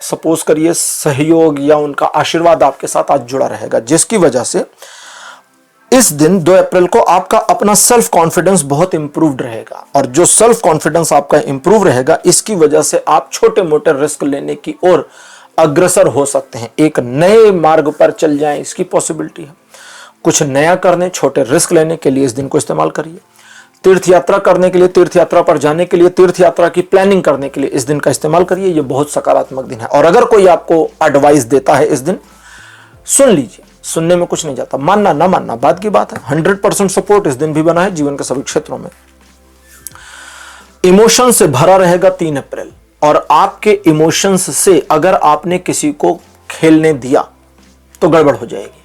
सपोज करिए, सहयोग या उनका आशीर्वाद आपके साथ आज जुड़ा रहेगा, जिसकी वजह से इस दिन 2 अप्रैल को आपका अपना सेल्फ कॉन्फिडेंस बहुत इंप्रूव्ड रहेगा। और जो सेल्फ कॉन्फिडेंस आपका इंप्रूव रहेगा, इसकी वजह से आप छोटे मोटे रिस्क लेने की ओर अग्रसर हो सकते हैं, एक नए मार्ग पर चल जाएं, इसकी पॉसिबिलिटी है। कुछ नया करने, छोटे रिस्क लेने के लिए इस दिन को इस्तेमाल करिए। तीर्थ यात्रा करने के लिए, तीर्थ यात्रा पर जाने के लिए, तीर्थ यात्रा की प्लानिंग करने के लिए इस दिन का इस्तेमाल करिए। यह बहुत सकारात्मक दिन है। और अगर कोई आपको एडवाइस देता है इस दिन, सुन लीजिए, सुनने में कुछ नहीं जाता, मानना ना मानना बात की बात है। 100% सपोर्ट इस दिन भी बना है जीवन के सभी क्षेत्रों में। इमोशन से भरा रहेगा 3 अप्रैल, और आपके इमोशंस से अगर आपने किसी को खेलने दिया तो गड़बड़ हो जाएगी।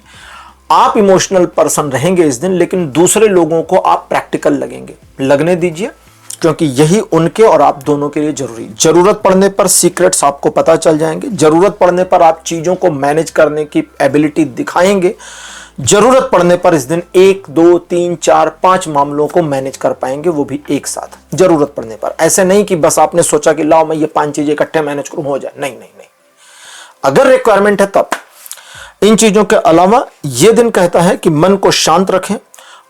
आप इमोशनल पर्सन रहेंगे इस दिन, लेकिन दूसरे लोगों को आप प्रैक्टिकल लगेंगे। लगने दीजिए, क्योंकि यही उनके और आप दोनों के लिए जरूरी। जरूरत पड़ने पर सीक्रेट्स आपको पता चल जाएंगे, जरूरत पड़ने पर आप चीजों को मैनेज करने की एबिलिटी दिखाएंगे, जरूरत पड़ने पर इस दिन 1, 2, 3, 4, 5 मामलों को मैनेज कर पाएंगे, वो भी एक साथ जरूरत पड़ने पर। ऐसे नहीं कि बस आपने सोचा कि लाओ मैं ये 5 चीजें इकट्ठे मैनेज करूं, हो जाए। नहीं नहीं नहीं, अगर रिक्वायरमेंट है तब। इन चीजों के अलावा यह दिन कहता है कि मन को शांत रखें,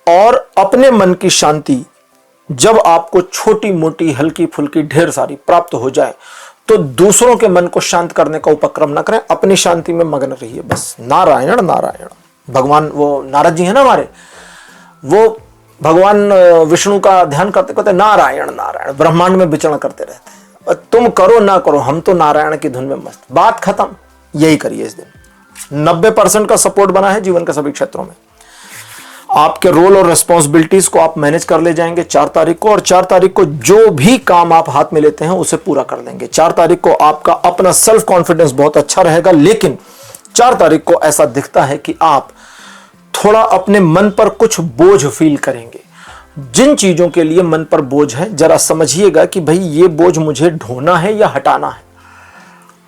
और अपने मन की शांति जब आपको छोटी मोटी हल्की फुल्की ढेर सारी प्राप्त हो जाए तो दूसरों के मन को शांत करने का उपक्रम न करें, अपनी शांति में मग्न रहिए बस। नारायण नारायण। भगवान वो नारद जी है ना हमारे, वो भगवान विष्णु का ध्यान करते करते नारायण नारायण ब्रह्मांड में विचरण करते रहते हैं। तुम करो ना करो, हम तो नारायण की धुन में मस्त। बात खत्म। यही करिए इस दिन। 90% का सपोर्ट बना है जीवन के सभी क्षेत्रों में। आपके रोल और रिस्पॉन्सिबिलिटीज को आप मैनेज कर ले जाएंगे 4 तारीख को, और 4 तारीख को जो भी काम आप हाथ में लेते हैं उसे पूरा कर देंगे। 4 तारीख को आपका अपना सेल्फ कॉन्फिडेंस बहुत अच्छा रहेगा, लेकिन 4 तारीख को ऐसा दिखता है कि आप थोड़ा अपने मन पर कुछ बोझ फील करेंगे। जिन चीजों के लिए मन पर बोझ है, जरा समझिएगा कि भाई ये बोझ मुझे ढोना है या हटाना है।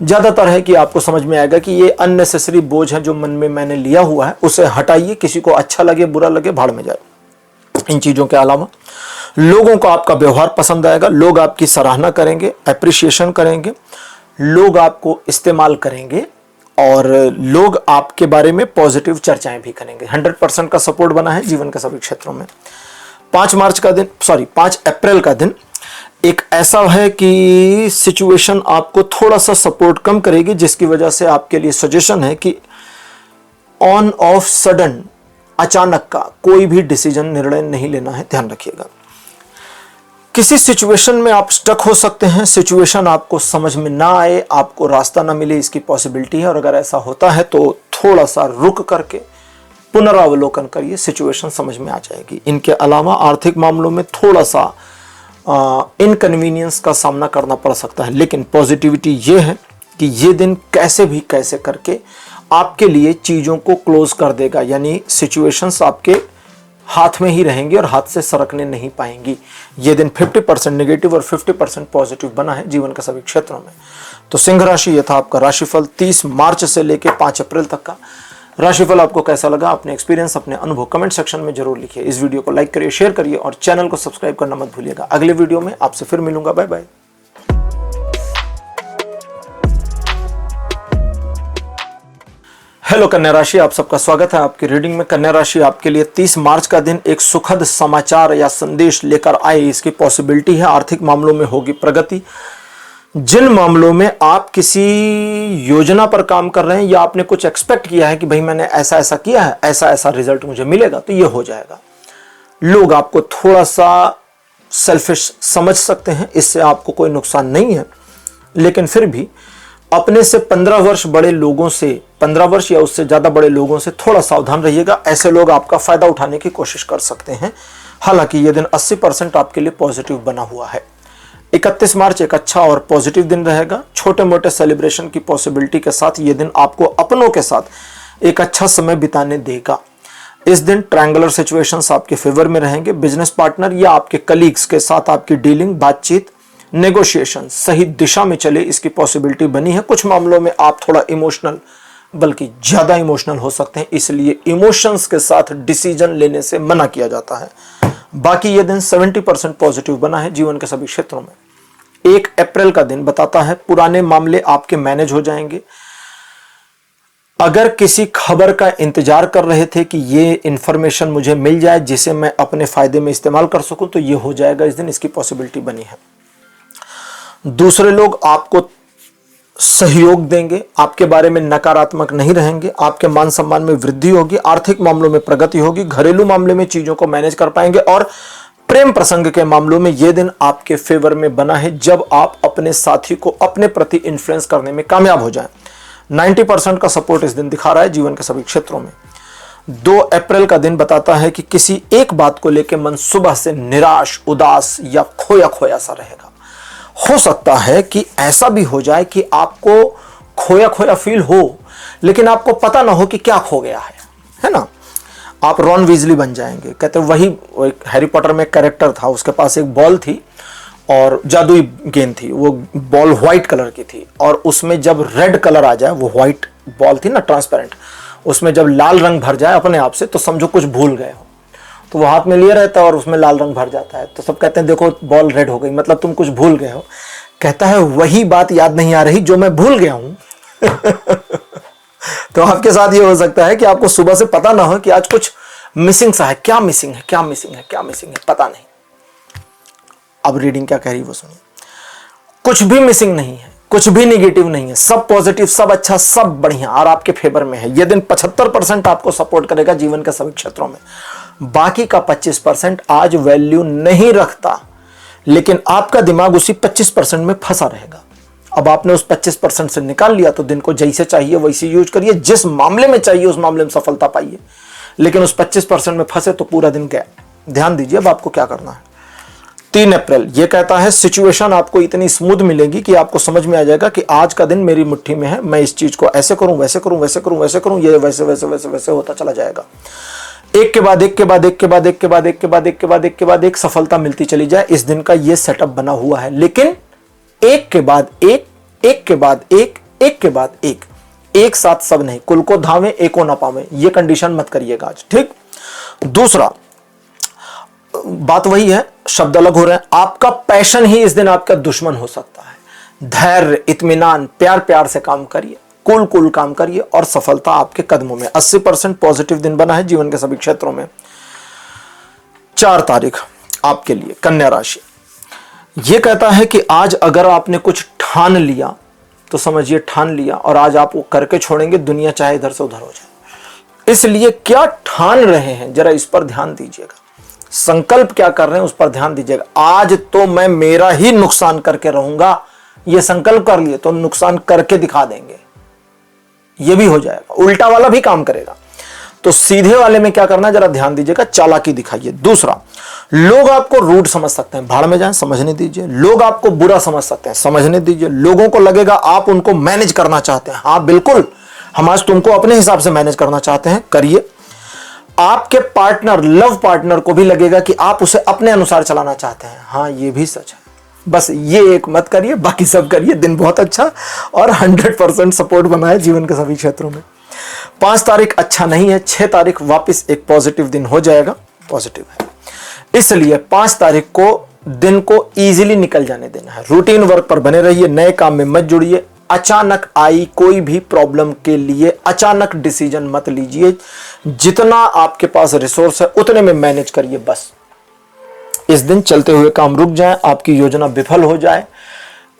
ज्यादातर है कि आपको समझ में आएगा कि ये अननेसेसरी बोझ है जो मन में मैंने लिया हुआ है, उसे हटाइए। किसी को अच्छा लगे बुरा लगे भाड़ में जाए। इन चीजों के अलावा लोगों को आपका व्यवहार पसंद आएगा, लोग आपकी सराहना करेंगे, अप्रिशिएशन करेंगे, लोग आपको इस्तेमाल करेंगे, और लोग आपके बारे में पॉजिटिव चर्चाएं भी करेंगे। 100% का सपोर्ट बना है जीवन के सभी क्षेत्रों में। 5 अप्रैल का दिन एक ऐसा है कि सिचुएशन आपको थोड़ा सा सपोर्ट कम करेगी, जिसकी वजह से आपके लिए सजेशन है कि ऑन ऑफ सडन, अचानक का कोई भी डिसीजन, निर्णय नहीं लेना है, ध्यान रखिएगा। किसी सिचुएशन में आप स्टक हो सकते हैं, सिचुएशन आपको समझ में ना आए, आपको रास्ता ना मिले, इसकी पॉसिबिलिटी है। और अगर ऐसा होता है तो थोड़ा सा रुक करके पुनरावलोकन करिए, सिचुएशन समझ में आ जाएगी। इनके अलावा आर्थिक मामलों में थोड़ा सा इनकन्वीनियंस का सामना करना पड़ सकता है, लेकिन पॉजिटिविटी ये है कि ये दिन कैसे भी कैसे करके आपके लिए चीज़ों को क्लोज कर देगा, यानी सिचुएशंस आपके हाथ में ही रहेंगी और हाथ से सरकने नहीं पाएंगी। ये दिन 50% नेगेटिव और 50% पॉजिटिव बना है जीवन के सभी क्षेत्रों में। तो सिंह राशि, ये था आपका राशिफल 30 मार्च से लेकर 5 अप्रैल तक का। राशिफल आपको कैसा लगा, अपने एक्सपीरियंस, अपने अनुभव कमेंट सेक्शन में जरूर लिखिए। इस वीडियो को लाइक करिए, शेयर करिए, और चैनल को सब्सक्राइब करना मत भूलिएगा। अगले वीडियो में आपसे फिर मिलूंगा। Bye bye. हेलो कन्या राशि, आप सबका स्वागत है आपकी रीडिंग में। कन्या राशि, आपके लिए 30 मार्च का दिन एक सुखद समाचार या संदेश लेकर आए, इसकी पॉसिबिलिटी है। आर्थिक मामलों में होगी प्रगति। जिन मामलों में आप किसी योजना पर काम कर रहे हैं या आपने कुछ एक्सपेक्ट किया है कि भाई मैंने ऐसा ऐसा किया है, ऐसा ऐसा रिजल्ट मुझे मिलेगा, तो ये हो जाएगा। लोग आपको थोड़ा सा सेल्फिश समझ सकते हैं, इससे आपको कोई नुकसान नहीं है, लेकिन फिर भी अपने से 15 वर्ष बड़े लोगों से, 15 वर्ष या उससे ज्यादा बड़े लोगों से थोड़ा सावधान रहिएगा। ऐसे लोग आपका फायदा उठाने की कोशिश कर सकते हैं। हालांकि यह दिन 80% आपके लिए पॉजिटिव बना हुआ है। 31 मार्च एक अच्छा और पॉजिटिव दिन रहेगा। छोटे मोटे सेलिब्रेशन की पॉसिबिलिटी के साथ यह दिन आपको अपनों के साथ एक अच्छा समय बिताने देगा। इस दिन ट्रायंगुलर सिचुएशंस आपके फेवर में रहेंगे। बिजनेस पार्टनर या आपके कलीग्स के साथ आपकी डीलिंग, बातचीत, नेगोशिएशन सही दिशा में चले, इसकी पॉसिबिलिटी बनी है। कुछ मामलों में आप थोड़ा इमोशनल, बल्कि ज्यादा इमोशनल हो सकते हैं, इसलिए इमोशंस के साथ डिसीजन लेने से मना किया जाता है। बाकी यह दिन 70% पॉजिटिव बना है जीवन के सभी क्षेत्रों में। 1 अप्रैल का दिन बताता है पुराने मामले आपके मैनेज हो जाएंगे। अगर किसी खबर का इंतजार कर रहे थे कि ये इंफॉर्मेशन मुझे मिल जाए जिसे मैं अपने फायदे में इस्तेमाल कर सकूं, तो ये हो जाएगा इस दिन, इसकी पॉसिबिलिटी बनी है। दूसरे लोग आपको सहयोग देंगे, आपके बारे में नकारात्मक नहीं रहेंगे, आपके मान सम्मान में वृद्धि होगी, आर्थिक मामलों में प्रगति होगी, घरेलू मामले में चीजों को मैनेज कर पाएंगे, और प्रेम प्रसंग के मामलों में यह दिन आपके फेवर में बना है जब आप अपने साथी को अपने प्रति इन्फ्लुएंस करने में कामयाब हो जाएं। 90% का सपोर्ट इस दिन दिखा रहा है जीवन के सभी क्षेत्रों में। 2 अप्रैल का दिन बताता है कि किसी एक बात को लेकर मन सुबह से निराश, उदास या खोया खोया सा रहेगा। हो सकता है कि ऐसा भी हो जाए कि आपको खोया खोया फील हो, लेकिन आपको पता ना हो कि क्या खो गया है ना। आप रॉन वीजली बन जाएंगे। कहते वही हैरी पॉटर में एक कैरेक्टर था, उसके पास एक बॉल थी और जादुई गेंद थी। वो बॉल व्हाइट कलर की थी और उसमें जब रेड कलर आ जाए, वो व्हाइट बॉल थी ना ट्रांसपेरेंट, उसमें जब लाल रंग भर जाए अपने आप से तो समझो कुछ भूल गए हो। तो वो हाथ में लिए रहता है और उसमें लाल रंग भर जाता है, तो सब कहते हैं देखो बॉल रेड हो गई, मतलब तुम कुछ भूल गए हो। कहता है वही बात याद नहीं आ रही जो मैं भूल गया हूं। तो आपके साथ ये हो सकता है कि आपको सुबह से पता ना हो कि आज कुछ मिसिंग सा है। क्या मिसिंग है, क्या मिसिंग है, क्या मिसिंग है, पता नहीं। अब रीडिंग क्या कह रही है वो सुनिए। कुछ भी मिसिंग नहीं है, कुछ भी नेगेटिव नहीं है, सब पॉजिटिव, सब अच्छा, सब बढ़िया और आपके फेवर में है। यह दिन 75% आपको सपोर्ट करेगा जीवन के सभी क्षेत्रों में। बाकी का 25% आज वैल्यू नहीं रखता, लेकिन आपका दिमाग उसी 25% में फंसा रहेगा। अब आपने उस 25% से निकाल लिया तो दिन को जैसे चाहिए वैसे यूज करिए, जिस मामले में चाहिए उस मामले में सफलता पाइए। लेकिन उस 25% में फंसे तो पूरा दिन गया। ध्यान दीजिए अब आपको क्या करना है। 3 अप्रैल ये कहता है सिचुएशन आपको इतनी स्मूथ मिलेगी कि आपको समझ में आ जाएगा कि आज का दिन मेरी मुट्ठी में है, मैं इस चीज को ऐसे करूं, वैसे करूं, वैसे करूं, वैसे करूं, ये वैसे वैसे वैसे वैसे होता चला जाएगा। एक के बाद एक के बाद एक के बाद एक के बाद एक के बाद एक के बाद एक के बाद एक सफलता मिलती चली जाए। इस दिन का ये सेटअप बना हुआ है, लेकिन एक के बाद एक, एक के बाद एक, एक के बाद एक साथ सब नहीं। कुल को धावे एको ना पावे, ये कंडीशन मत करिएगा आज, ठीक। दूसरा बात वही है, शब्द अलग हो रहे हैं। आपका पैशन ही इस दिन आपका दुश्मन हो सकता है। धैर्य, इत्मीनान, प्यार प्यार से काम करिए, कूल कूल काम करिए और सफलता आपके कदमों में। 80% पॉजिटिव दिन बना है जीवन के सभी क्षेत्रों में। 4 तारीख आपके लिए कन्या राशि यह कहता है कि आज अगर आपने कुछ ठान लिया तो समझिए ठान लिया, और आज आप वो करके छोड़ेंगे, दुनिया चाहे इधर से उधर हो जाए। इसलिए क्या ठान रहे हैं जरा इस पर ध्यान दीजिएगा। संकल्प क्या कर रहे हैं उस पर ध्यान दीजिएगा। आज तो मैं मेरा ही नुकसान करके रहूंगा, यह संकल्प कर लिए तो नुकसान करके दिखा देंगे, यह भी हो जाएगा। उल्टा वाला भी काम करेगा, तो सीधे वाले में क्या करना है जरा ध्यान दीजिएगा, चालाकी दिखाइए। दूसरा, लोग आपको रूड समझ सकते हैं, भाड़ में जाएं, समझने दीजिए। लोग आपको बुरा समझ सकते हैं, समझने दीजिए। लोगों को लगेगा आप उनको मैनेज करना चाहते हैं, हाँ बिल्कुल, हम आज तुमको अपने हिसाब से मैनेज करना चाहते हैं, करिए। आपके पार्टनर, लव पार्टनर को भी लगेगा कि आप उसे अपने अनुसार चलाना चाहते हैं, हाँ ये भी सच है। बस ये एक मत करिए, बाकी सब करिए। दिन बहुत अच्छा और 100% सपोर्ट बना है जीवन के सभी क्षेत्रों में। 5 तारीख अच्छा नहीं है, 6 तारीख वापस एक पॉजिटिव दिन हो जाएगा, पॉजिटिव है। इसलिए 5 तारीख को दिन को इजीली निकल जाने देना है। रूटीन वर्क पर बने रहिए, नए काम में मत जुड़िए। अचानक आई कोई भी प्रॉब्लम के लिए अचानक डिसीजन मत लीजिए। जितना आपके पास रिसोर्स है उतने में मैनेज करिए बस। इस दिन चलते हुए काम रुक जाए, आपकी योजना विफल हो जाए,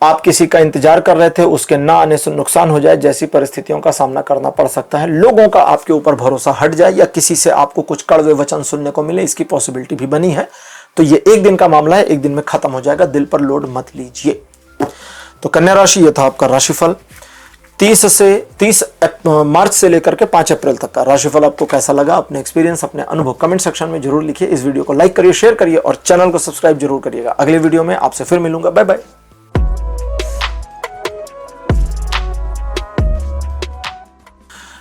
आप किसी का इंतजार कर रहे थे उसके ना आने से नुकसान हो जाए, जैसी परिस्थितियों का सामना करना पड़ सकता है। लोगों का आपके ऊपर भरोसा हट जाए या किसी से आपको कुछ कड़वे वचन सुनने को मिले, इसकी पॉसिबिलिटी भी बनी है। तो ये एक दिन का मामला है, एक दिन में खत्म हो जाएगा, दिल पर लोड मत लीजिए। तो कन्या राशि ये था आपका राशिफल 30 मार्च से लेकर के 5 अप्रैल तक का राशिफल। आपको कैसा लगा, अपने एक्सपीरियंस, अपने अनुभव कमेंट सेक्शन में जरूर लिखिए। इस वीडियो को लाइक करिए, शेयर करिए और चैनल को सब्सक्राइब जरूर करिएगा। अगले वीडियो में आपसे फिर मिलूंगा, बाय बाय।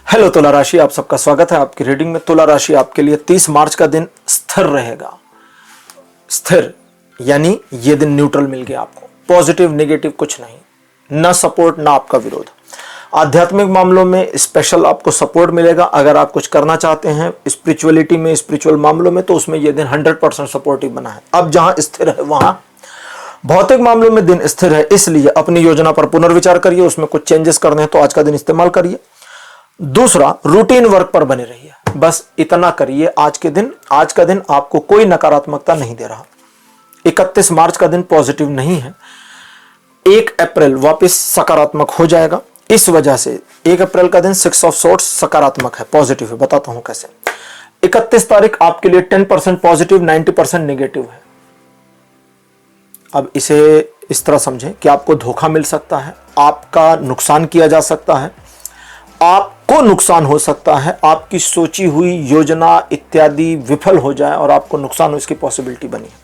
हेलो तुला राशि, आप सबका स्वागत है आपकी रीडिंग में। तुला राशि आपके लिए 30 मार्च का दिन स्थिर रहेगा। स्थिर यानी ये दिन न्यूट्रल मिल गया आपको, पॉजिटिव नेगेटिव कुछ नहीं, ना सपोर्ट ना आपका विरोध। आध्यात्मिक मामलों में स्पेशल आपको सपोर्ट मिलेगा। अगर आप कुछ करना चाहते हैं स्पिरिचुअलिटी में, स्पिरिचुअल मामलों में, तो उसमें यह दिन 100% सपोर्टिव बना है। अब जहां स्थिर है वहां भौतिक मामलों में दिन स्थिर है, इसलिए अपनी योजना पर पुनर्विचार करिए, उसमें कुछ चेंजेस करने हैं तो आज का दिन इस्तेमाल करिए। दूसरा, रूटीन वर्क पर बने रहिए, बस इतना करिए। आज का दिन आपको कोई नकारात्मकता नहीं दे रहा। 31 मार्च का दिन पॉजिटिव नहीं है। 1 अप्रैल वापस सकारात्मक हो जाएगा। इस वजह से 1 अप्रैल का दिन 6 ऑफ सोर्ट्स सकारात्मक है, पॉजिटिव है। बताता हूं कैसे। 31 तारीख आपके लिए 10% पॉजिटिव, 90% नेगेटिव है। अब इसे इस तरह समझें कि आपको धोखा मिल सकता है, आपका नुकसान किया जा सकता है, आप को नुकसान हो सकता है, आपकी सोची हुई योजना इत्यादि विफल हो जाए और आपको नुकसान हो, इसकी पॉसिबिलिटी बनी है।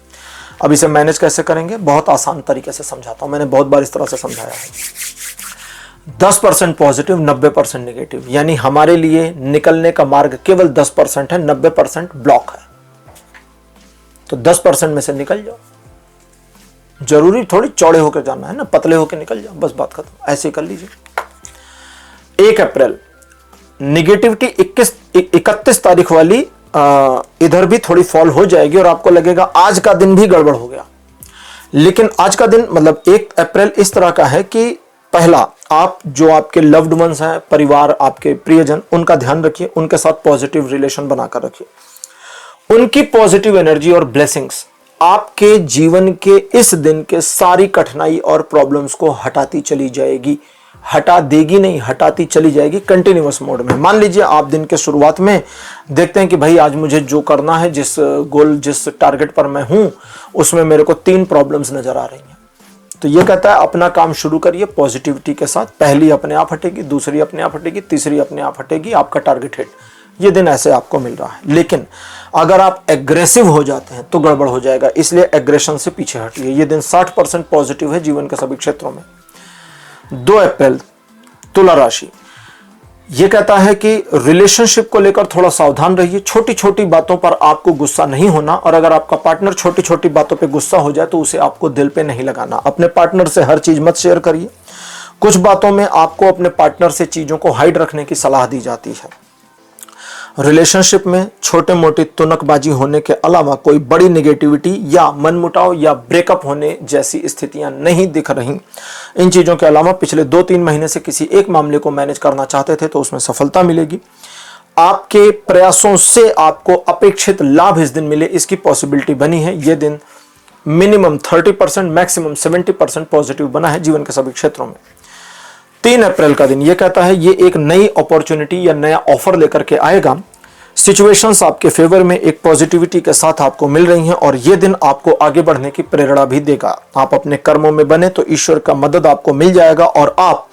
अब इसे मैनेज कैसे करेंगे, बहुत आसान तरीके से समझाता हूं, मैंने बहुत बार इस तरह से समझाया है। 10% पॉजिटिव, 90% नेगेटिव, यानी हमारे लिए निकलने का मार्ग केवल 10% है, 90% ब्लॉक है। तो 10% में से निकल जाओ। जरूरी थोड़ी चौड़े होकर जाना है ना, पतले होकर निकल जाओ, बस बात खत्म। ऐसे कर लीजिए। 1 अप्रैल निगेटिविटी 31 तारीख वाली इधर भी थोड़ी फॉल हो जाएगी और आपको लगेगा आज का दिन भी गड़बड़ हो गया। लेकिन आज का दिन मतलब 1 अप्रैल इस तरह का है कि पहला, आप जो आपके लव्ड वंस हैं, परिवार, आपके प्रियजन, उनका ध्यान रखिए, उनके साथ पॉजिटिव रिलेशन बनाकर रखिए। उनकी पॉजिटिव एनर्जी और ब्लेसिंग्स आपके जीवन के इस दिन के सारी कठिनाई और प्रॉब्लम्स को हटाती चली जाएगी। हटा देगी नहीं, हटाती चली जाएगी कंटिन्यूअस मोड में। मान लीजिए आप दिन के शुरुआत में देखते हैं कि भाई आज मुझे जो करना है, जिस गोल, जिस टारगेट पर मैं हूं, उसमें मेरे को 3 प्रॉब्लम्स नजर आ रही हैं। तो ये कहता है अपना काम शुरू करिए पॉजिटिविटी के साथ। पहली अपने आप हटेगी, दूसरी अपने आप हटेगी, तीसरी अपने आप हटेगी, आपका टारगेट हिट। ये दिन ऐसे आपको मिल रहा है। लेकिन अगर आप एग्रेसिव हो जाते हैं तो गड़बड़ हो जाएगा, इसलिए एग्रेशन से पीछे हटिए। ये दिन 60% पॉजिटिव है जीवन के सभी क्षेत्रों में। 2 अप्रैल तुला राशि, यह कहता है कि रिलेशनशिप को लेकर थोड़ा सावधान रहिए। छोटी छोटी बातों पर आपको गुस्सा नहीं होना, और अगर आपका पार्टनर छोटी छोटी बातों पे गुस्सा हो जाए तो उसे आपको दिल पे नहीं लगाना। अपने पार्टनर से हर चीज मत शेयर करिए। कुछ बातों में आपको अपने पार्टनर से चीजों को हाइड रखने की सलाह दी जाती है। रिलेशनशिप में छोटे मोटी तुनकबाजी होने के अलावा कोई बड़ी नेगेटिविटी या मनमुटाव या ब्रेकअप होने जैसी स्थितियां नहीं दिख रही। इन चीजों के अलावा पिछले 2-3 महीने से किसी एक मामले को मैनेज करना चाहते थे तो उसमें सफलता मिलेगी। आपके प्रयासों से आपको अपेक्षित लाभ इस दिन मिले, इसकी पॉसिबिलिटी बनी है। यह दिन मिनिमम 30%, मैक्सिमम 70% पॉजिटिव बना है जीवन के सभी क्षेत्रों में। 3 अप्रैल का दिन यह कहता है ये एक नई अपॉर्चुनिटी या नया ऑफर लेकर के आएगा। सिचुएशंस आपके फेवर में एक पॉजिटिविटी के साथ आपको मिल रही हैं और यह दिन आपको आगे बढ़ने की प्रेरणा भी देगा। आप अपने कर्मों में बने तो ईश्वर का मदद आपको मिल जाएगा और आप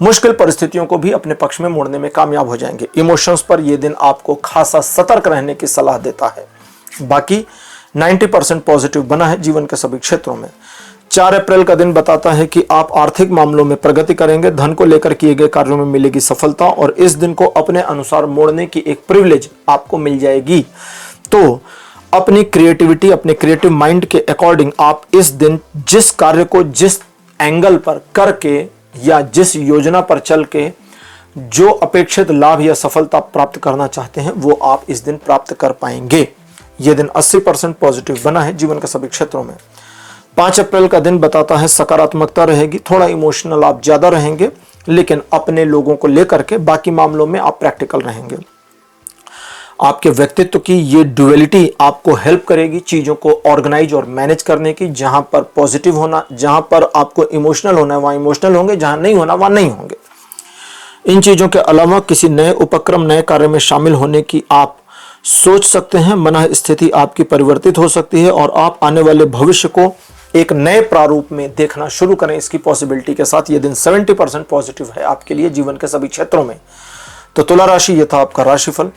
मुश्किल परिस्थितियों को भी अपने पक्ष में मोड़ने में कामयाब हो जाएंगे। इमोशंस पर यह दिन आपको खासा सतर्क रहने की सलाह देता है। बाकी 90% पॉजिटिव बना है जीवन के सभी क्षेत्रों में। 4 अप्रैल का दिन बताता है कि आप आर्थिक मामलों में प्रगति करेंगे, धन को लेकर किए गए कार्यों में मिलेगी सफलता और इस दिन को अपने अनुसार मोड़ने की एक प्रिविलेज आपको मिल जाएगी। तो अपनी क्रिएटिविटी, अपने क्रिएटिव माइंड के अकॉर्डिंग आप इस दिन जिस कार्य को जिस एंगल पर करके या जिस योजना पर चल के जो अपेक्षित लाभ या सफलता प्राप्त करना चाहते हैं वो आप इस दिन प्राप्त कर पाएंगे। यह दिन 80% पॉजिटिव बना है जीवन के सभी क्षेत्रों में। 5 अप्रैल का दिन बताता है सकारात्मकता रहेगी, थोड़ा इमोशनल आप ज्यादा रहेंगे लेकिन अपने लोगों को लेकर के बाकी मामलों में आप प्रैक्टिकल रहेंगे। आपके व्यक्तित्व की ये ड्युअलिटी आपको हेल्प करेगी चीजों को ऑर्गेनाइज और मैनेज करने की। जहां पर पॉजिटिव होना, जहां पर आपको इमोशनल होना है वहां इमोशनल होंगे, जहां नहीं होना वहां नहीं होंगे। इन चीजों के अलावा किसी नए उपक्रम, नए कार्य में शामिल होने की आप सोच सकते हैं। मन स्थिति आपकी परिवर्तित हो सकती है और आप आने वाले भविष्य को एक नए प्रारूप में देखना शुरू करें। इसकी पॉसिबिलिटी के साथ यह दिन 70% पॉजिटिव है आपके लिए जीवन के सभी क्षेत्रों में। तो तुला राशि, यह था आपका राशिफल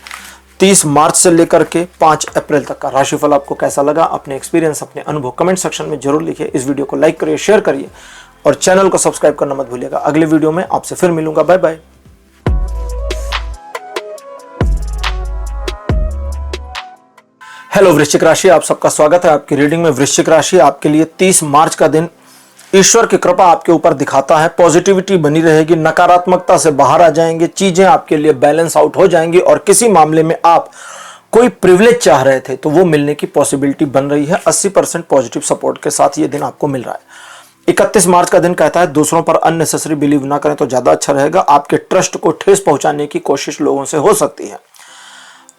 30 मार्च से लेकर के 5 अप्रैल तक का राशिफल। आपको कैसा लगा? अपने एक्सपीरियंस, अपने अनुभव कमेंट सेक्शन में जरूर लिखिए। इस वीडियो को लाइक करिए, शेयर करिए और चैनल को सब्सक्राइब करना मत भूलिएगा। अगले वीडियो में आपसे फिर मिलूंगा। Bye bye. हेलो वृश्चिक राशि, आप सबका स्वागत है आपकी रीडिंग में। वृश्चिक राशि आपके लिए 30 मार्च का दिन ईश्वर की कृपा आपके ऊपर दिखाता है। पॉजिटिविटी बनी रहेगी, नकारात्मकता से बाहर आ जाएंगे, चीजें आपके लिए बैलेंस आउट हो जाएंगी और किसी मामले में आप कोई प्रिविलेज चाह रहे थे तो वो मिलने की पॉसिबिलिटी बन रही है। 80% पॉजिटिव सपोर्ट के साथ ये दिन आपको मिल रहा है। 31 मार्च का दिन कहता है दूसरों पर अननेसेसरी बिलीव ना करें तो ज्यादा अच्छा रहेगा। आपके ट्रस्ट को ठेस पहुंचाने की कोशिश लोगों से हो सकती है।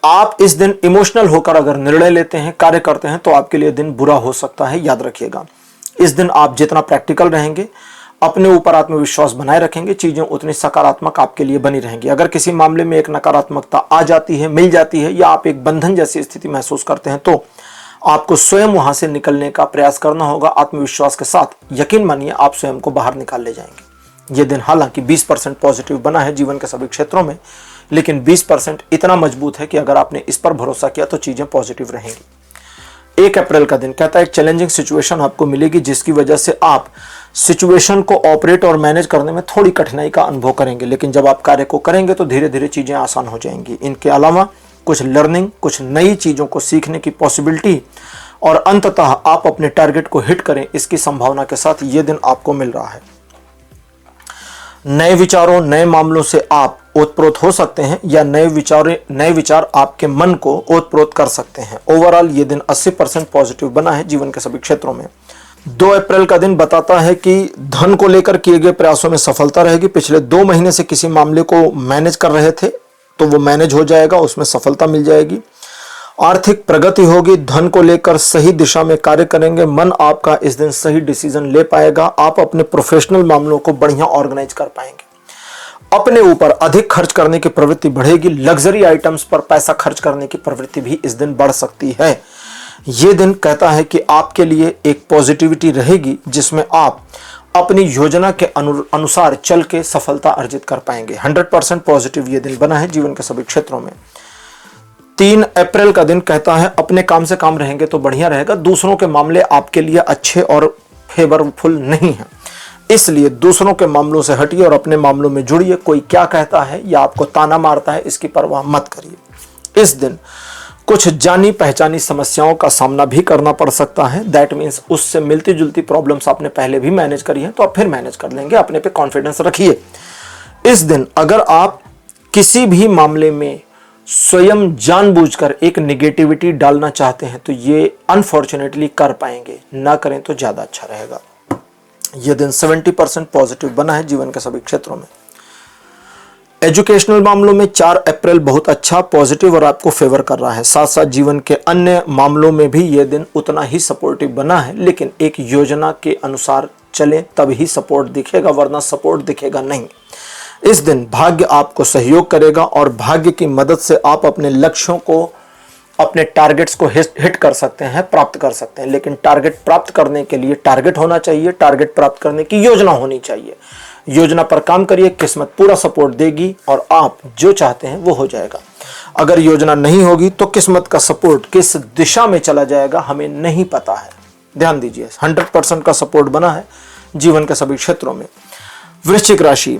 आप इस दिन इमोशनल होकर अगर निर्णय लेते हैं, कार्य करते हैं तो आपके लिए दिन बुरा हो सकता है, याद रखिएगा। इस दिन आप जितना प्रैक्टिकल रहेंगे, अपने ऊपर आत्मविश्वास बनाए रखेंगे, चीजें उतनी सकारात्मक आपके लिए बनी रहेंगी। अगर किसी मामले में एक नकारात्मकता आ जाती है, मिल जाती है या आप एक बंधन जैसी स्थिति महसूस करते हैं तो आपको स्वयं वहां से निकलने का प्रयास करना होगा आत्मविश्वास के साथ। यकीन मानिए आप स्वयं को बाहर निकाल ले जाएंगे। ये दिन हालांकि 20% पॉजिटिव बना है जीवन के सभी क्षेत्रों में, लेकिन 20% इतना मजबूत है कि अगर आपने इस पर भरोसा किया तो चीजें पॉजिटिव रहेंगी। 1 अप्रैल का दिन कहता है एक चैलेंजिंग सिचुएशन आपको मिलेगी जिसकी वजह से आप सिचुएशन को ऑपरेट और मैनेज करने में थोड़ी कठिनाई का अनुभव करेंगे, लेकिन जब आप कार्य को करेंगे तो धीरे धीरे चीजें आसान हो जाएंगी। इनके अलावा कुछ लर्निंग, कुछ नई चीजों को सीखने की पॉसिबिलिटी और अंततः आप अपने टारगेट को हिट करें, इसकी संभावना के साथ यह दिन आपको मिल रहा है। नए विचारों, नए मामलों से आप ओतप्रोत हो सकते हैं या नए विचार आपके मन को ओतप्रोत कर सकते हैं। ओवरऑल ये दिन 80% पॉजिटिव बना है जीवन के सभी क्षेत्रों में। 2 अप्रैल का दिन बताता है कि धन को लेकर किए गए प्रयासों में सफलता रहेगी। पिछले 2 महीने से किसी मामले को मैनेज कर रहे थे तो वो मैनेज हो जाएगा, उसमें सफलता मिल जाएगी। आर्थिक प्रगति होगी, धन को लेकर सही दिशा में कार्य करेंगे, मन आपका इस दिन सही डिसीजन ले पाएगा। आप अपने प्रोफेशनल मामलों को बढ़िया ऑर्गेनाइज कर पाएंगे। अपने ऊपर अधिक खर्च करने की प्रवृत्ति बढ़ेगी। लग्जरी आइटम्स पर पैसा खर्च करने की प्रवृत्ति भी इस दिन बढ़ सकती है। यह दिन कहता है कि आपके लिए एक पॉजिटिविटी रहेगी जिसमें आप अपनी योजना के अनुसार चल के सफलता अर्जित कर पाएंगे। 100% पॉजिटिव यह दिन बना है जीवन के सभी क्षेत्रों में। 3 अप्रैल का दिन कहता है अपने काम से काम रहेंगे तो बढ़िया रहेगा। दूसरों के मामले आपके लिए अच्छे और फेवरफुल नहीं है, इसलिए दूसरों के मामलों से हटिए और अपने मामलों में जुड़िए। कोई क्या कहता है या आपको ताना मारता है, इसकी परवाह मत करिए। इस दिन कुछ जानी पहचानी समस्याओं का सामना भी करना पड़ सकता है। दैट मीन्स उससे मिलती जुलती प्रॉब्लम्स आपने पहले भी मैनेज करी हैं तो आप फिर मैनेज कर लेंगे। अपने पे कॉन्फिडेंस रखिए। इस दिन अगर आप किसी भी मामले में स्वयं जानबूझकर एक नेगेटिविटी डालना चाहते हैं तो ये अनफॉर्चुनेटली कर पाएंगे, ना करें तो ज्यादा अच्छा रहेगा। यह दिन 70% पॉजिटिव बना है जीवन के सभी क्षेत्रों में। एजुकेशनल मामलों में 4 अप्रैल बहुत अच्छा, पॉजिटिव और आपको फेवर कर रहा है। साथ साथ जीवन के अन्य मामलों में भी यह दिन उतना ही सपोर्टिव बना है, लेकिन एक योजना के अनुसार चलें तब ही सपोर्ट दिखेगा, वरना सपोर्ट दिखेगा नहीं। इस दिन भाग्य आपको सहयोग करेगा और भाग्य की मदद से आप अपने लक्ष्यों को, अपने टारगेट्स को हिट कर सकते हैं, प्राप्त कर सकते हैं। लेकिन टारगेट प्राप्त करने के लिए टारगेट होना चाहिए, टारगेट प्राप्त करने की योजना होनी चाहिए। योजना पर काम करिए, किस्मत पूरा सपोर्ट देगी और आप जो चाहते हैं वो हो जाएगा। अगर योजना नहीं होगी तो किस्मत का सपोर्ट किस दिशा में चला जाएगा हमें नहीं पता है। ध्यान दीजिए, 100% का सपोर्ट बना है जीवन के सभी क्षेत्रों में। वृश्चिक राशि,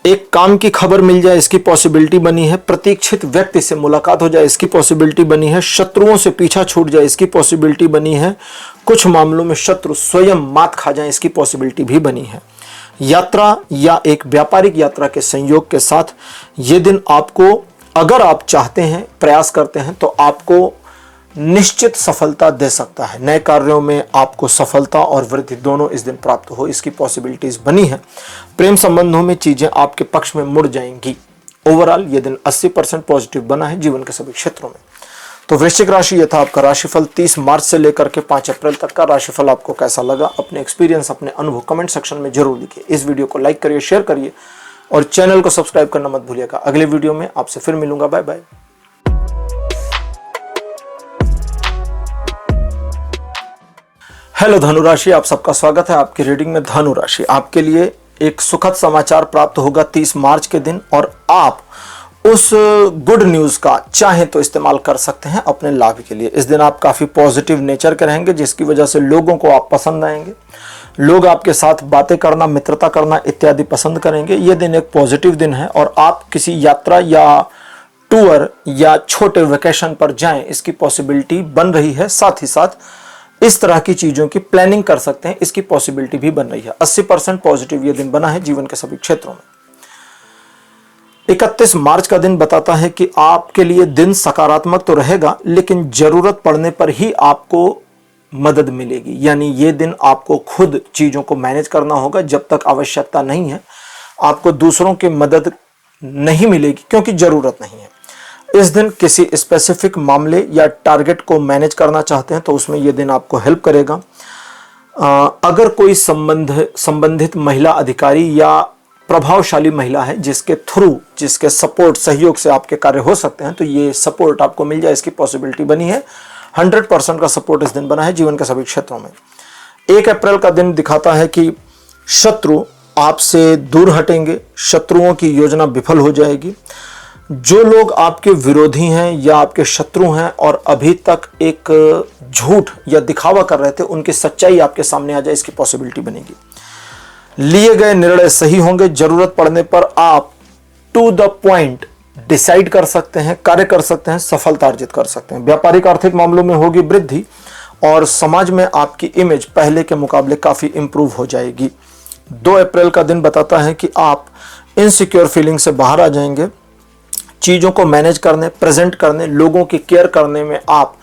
एक काम की खबर मिल जाए इसकी पॉसिबिलिटी बनी है। प्रतीक्षित व्यक्ति से मुलाकात हो जाए इसकी पॉसिबिलिटी बनी है। शत्रुओं से पीछा छूट जाए इसकी पॉसिबिलिटी बनी है। कुछ मामलों में शत्रु स्वयं मात खा जाए इसकी पॉसिबिलिटी भी बनी है। यात्रा या एक व्यापारिक यात्रा के संयोग के साथ ये दिन आपको, अगर आप चाहते हैं, प्रयास करते हैं तो आपको निश्चित सफलता दे सकता है। नए कार्यों में आपको सफलता और वृद्धि दोनों इस दिन प्राप्त हो इसकी पॉसिबिलिटीज बनी है। प्रेम संबंधों में चीजें आपके पक्ष में मुड़ जाएंगी। ओवरऑल ये दिन 80% पॉजिटिव बना है जीवन के सभी क्षेत्रों में। तो वृश्चिक राशि, यह था आपका राशिफल 30 मार्च से लेकर के 5 अप्रैल तक का। राशिफल आपको कैसा लगा, अपने एक्सपीरियंस, अपने अनुभव कमेंट सेक्शन में जरूर लिखिए। इस वीडियो को लाइक करिए, शेयर करिए और चैनल को सब्सक्राइब करना मत भूलिएगा। अगले वीडियो में आपसे फिर मिलूंगा। Bye bye. हेलो धनु राशि, आप सबका स्वागत है आपकी रीडिंग में। धनु राशि, आपके लिए एक सुखद समाचार प्राप्त होगा 30 मार्च के दिन और आप उस गुड न्यूज का चाहे तो इस्तेमाल कर सकते हैं अपने लाभ के लिए। इस दिन आप काफी पॉजिटिव नेचर के रहेंगे जिसकी वजह से लोगों को आप पसंद आएंगे। लोग आपके साथ बातें करना, मित्रता करना इत्यादि पसंद करेंगे। यह दिन एक पॉजिटिव दिन है और आप किसी यात्रा या टूर या छोटे वेकेशन पर जाएं इसकी पॉसिबिलिटी बन रही है। साथ ही साथ इस तरह की चीजों की प्लानिंग कर सकते हैं, इसकी पॉसिबिलिटी भी बन रही है। 80% पॉजिटिव यह दिन बना है जीवन के सभी क्षेत्रों में। 31 मार्च का दिन बताता है कि आपके लिए दिन सकारात्मक तो रहेगा, लेकिन जरूरत पड़ने पर ही आपको मदद मिलेगी। यानी ये दिन आपको खुद चीजों को मैनेज करना होगा। जब तक आवश्यकता नहीं है आपको दूसरों की मदद नहीं मिलेगी, क्योंकि जरूरत नहीं है। इस दिन किसी स्पेसिफिक मामले या टारगेट को मैनेज करना चाहते हैं तो उसमें यह दिन आपको हेल्प करेगा। अगर कोई संबंधित महिला अधिकारी या प्रभावशाली महिला है जिसके थ्रू, जिसके सपोर्ट, सहयोग से आपके कार्य हो सकते हैं, तो ये सपोर्ट आपको मिल जाए इसकी पॉसिबिलिटी बनी है। 100% का सपोर्ट इस दिन बना है जीवन के सभी क्षेत्रों में। 1 अप्रैल का दिन दिखाता है कि शत्रु आपसे दूर हटेंगे, शत्रुओं की योजना विफल हो जाएगी। जो लोग आपके विरोधी हैं या आपके शत्रु हैं और अभी तक एक झूठ या दिखावा कर रहे थे, उनकी सच्चाई आपके सामने आ जाए, इसकी पॉसिबिलिटी बनेगी। लिए गए निर्णय सही होंगे। जरूरत पड़ने पर आप टू द पॉइंट डिसाइड कर सकते हैं, कार्य कर सकते हैं, सफलता अर्जित कर सकते हैं। व्यापारिक आर्थिक मामलों में होगी वृद्धि और समाज में आपकी इमेज पहले के मुकाबले काफी इंप्रूव हो जाएगी। 2 अप्रैल का दिन बताता है कि आप इनसिक्योर फीलिंग से बाहर आ जाएंगे। चीजों को मैनेज करने, प्रेजेंट करने, लोगों की केयर करने में आप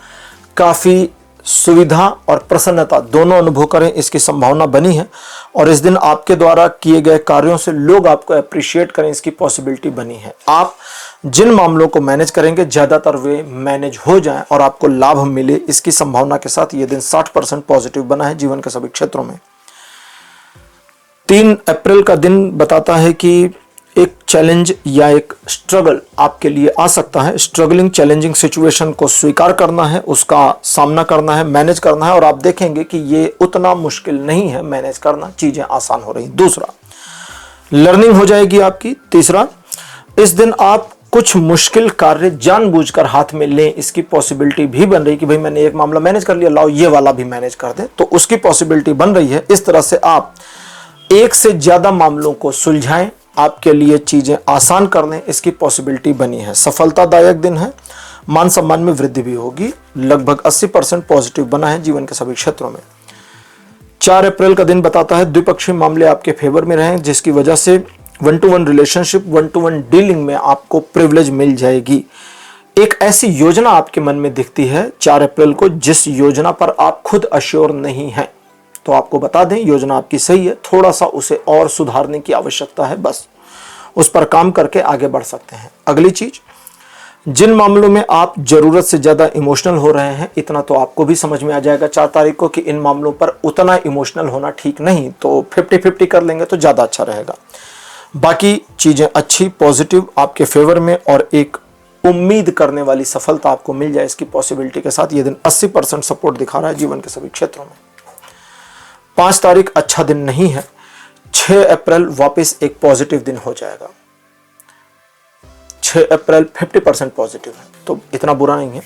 काफी सुविधा और प्रसन्नता दोनों अनुभव करें, इसकी संभावना बनी है। और इस दिन आपके द्वारा किए गए कार्यों से लोग आपको अप्रिशिएट करें, इसकी पॉसिबिलिटी बनी है। आप जिन मामलों को मैनेज करेंगे ज्यादातर वे मैनेज हो जाएं और आपको लाभ मिले, इसकी संभावना के साथ यह दिन 60% पॉजिटिव बना है जीवन के सभी क्षेत्रों में। 3 अप्रैल का दिन बताता है कि एक चैलेंज या एक स्ट्रगल आपके लिए आ सकता है। स्ट्रगलिंग, चैलेंजिंग सिचुएशन को स्वीकार करना है, उसका सामना करना है, मैनेज करना है और आप देखेंगे कि ये उतना मुश्किल नहीं है मैनेज करना, चीजें आसान हो रही। दूसरा, लर्निंग हो जाएगी आपकी। तीसरा, इस दिन आप कुछ मुश्किल कार्य जानबूझकर हाथ में लें, इसकी पॉसिबिलिटी भी बन रही कि भाई मैंने एक मामला मैनेज कर लिया, लाओ ये वाला भी मैनेज कर दे, तो उसकी पॉसिबिलिटी बन रही है। इस तरह से आप एक से ज्यादा मामलों को सुलझाएं, आपके लिए चीजें आसान कर लें, इसकी पॉसिबिलिटी बनी है। सफलतादायक दिन है, मान सम्मान में वृद्धि भी होगी। लगभग 80% पॉजिटिव बना है जीवन के सभी क्षेत्रों में। 4 अप्रैल का दिन बताता है द्विपक्षीय मामले आपके फेवर में रहें, जिसकी वजह से 1-to-1 रिलेशनशिप, 1-to-1 डीलिंग में आपको प्रिविलेज मिल जाएगी। एक ऐसी योजना आपके मन में दिखती है 4 अप्रैल को, जिस योजना पर आप खुद अश्योर नहीं हैं, तो आपको बता दें योजना आपकी सही है, थोड़ा सा उसे और सुधारने की आवश्यकता है, बस उस पर काम करके आगे बढ़ सकते हैं। अगली चीज, जिन मामलों में आप जरूरत से ज्यादा इमोशनल हो रहे हैं, इतना तो आपको भी समझ में आ जाएगा 4 तारीख को कि इन मामलों पर उतना इमोशनल होना ठीक नहीं, तो 50-50 कर लेंगे तो ज्यादा अच्छा रहेगा। बाकी चीजें अच्छी, पॉजिटिव, आपके फेवर में और एक उम्मीद करने वाली सफलता आपको मिल जाए, इसकी पॉसिबिलिटी के साथ यह दिन 80% सपोर्ट दिखा रहा है जीवन के सभी क्षेत्रों में। 5 तारीख अच्छा दिन नहीं है। 6 अप्रैल वापस एक पॉजिटिव दिन हो जाएगा। 6 अप्रैल 50% पॉजिटिव है, तो इतना बुरा नहीं है।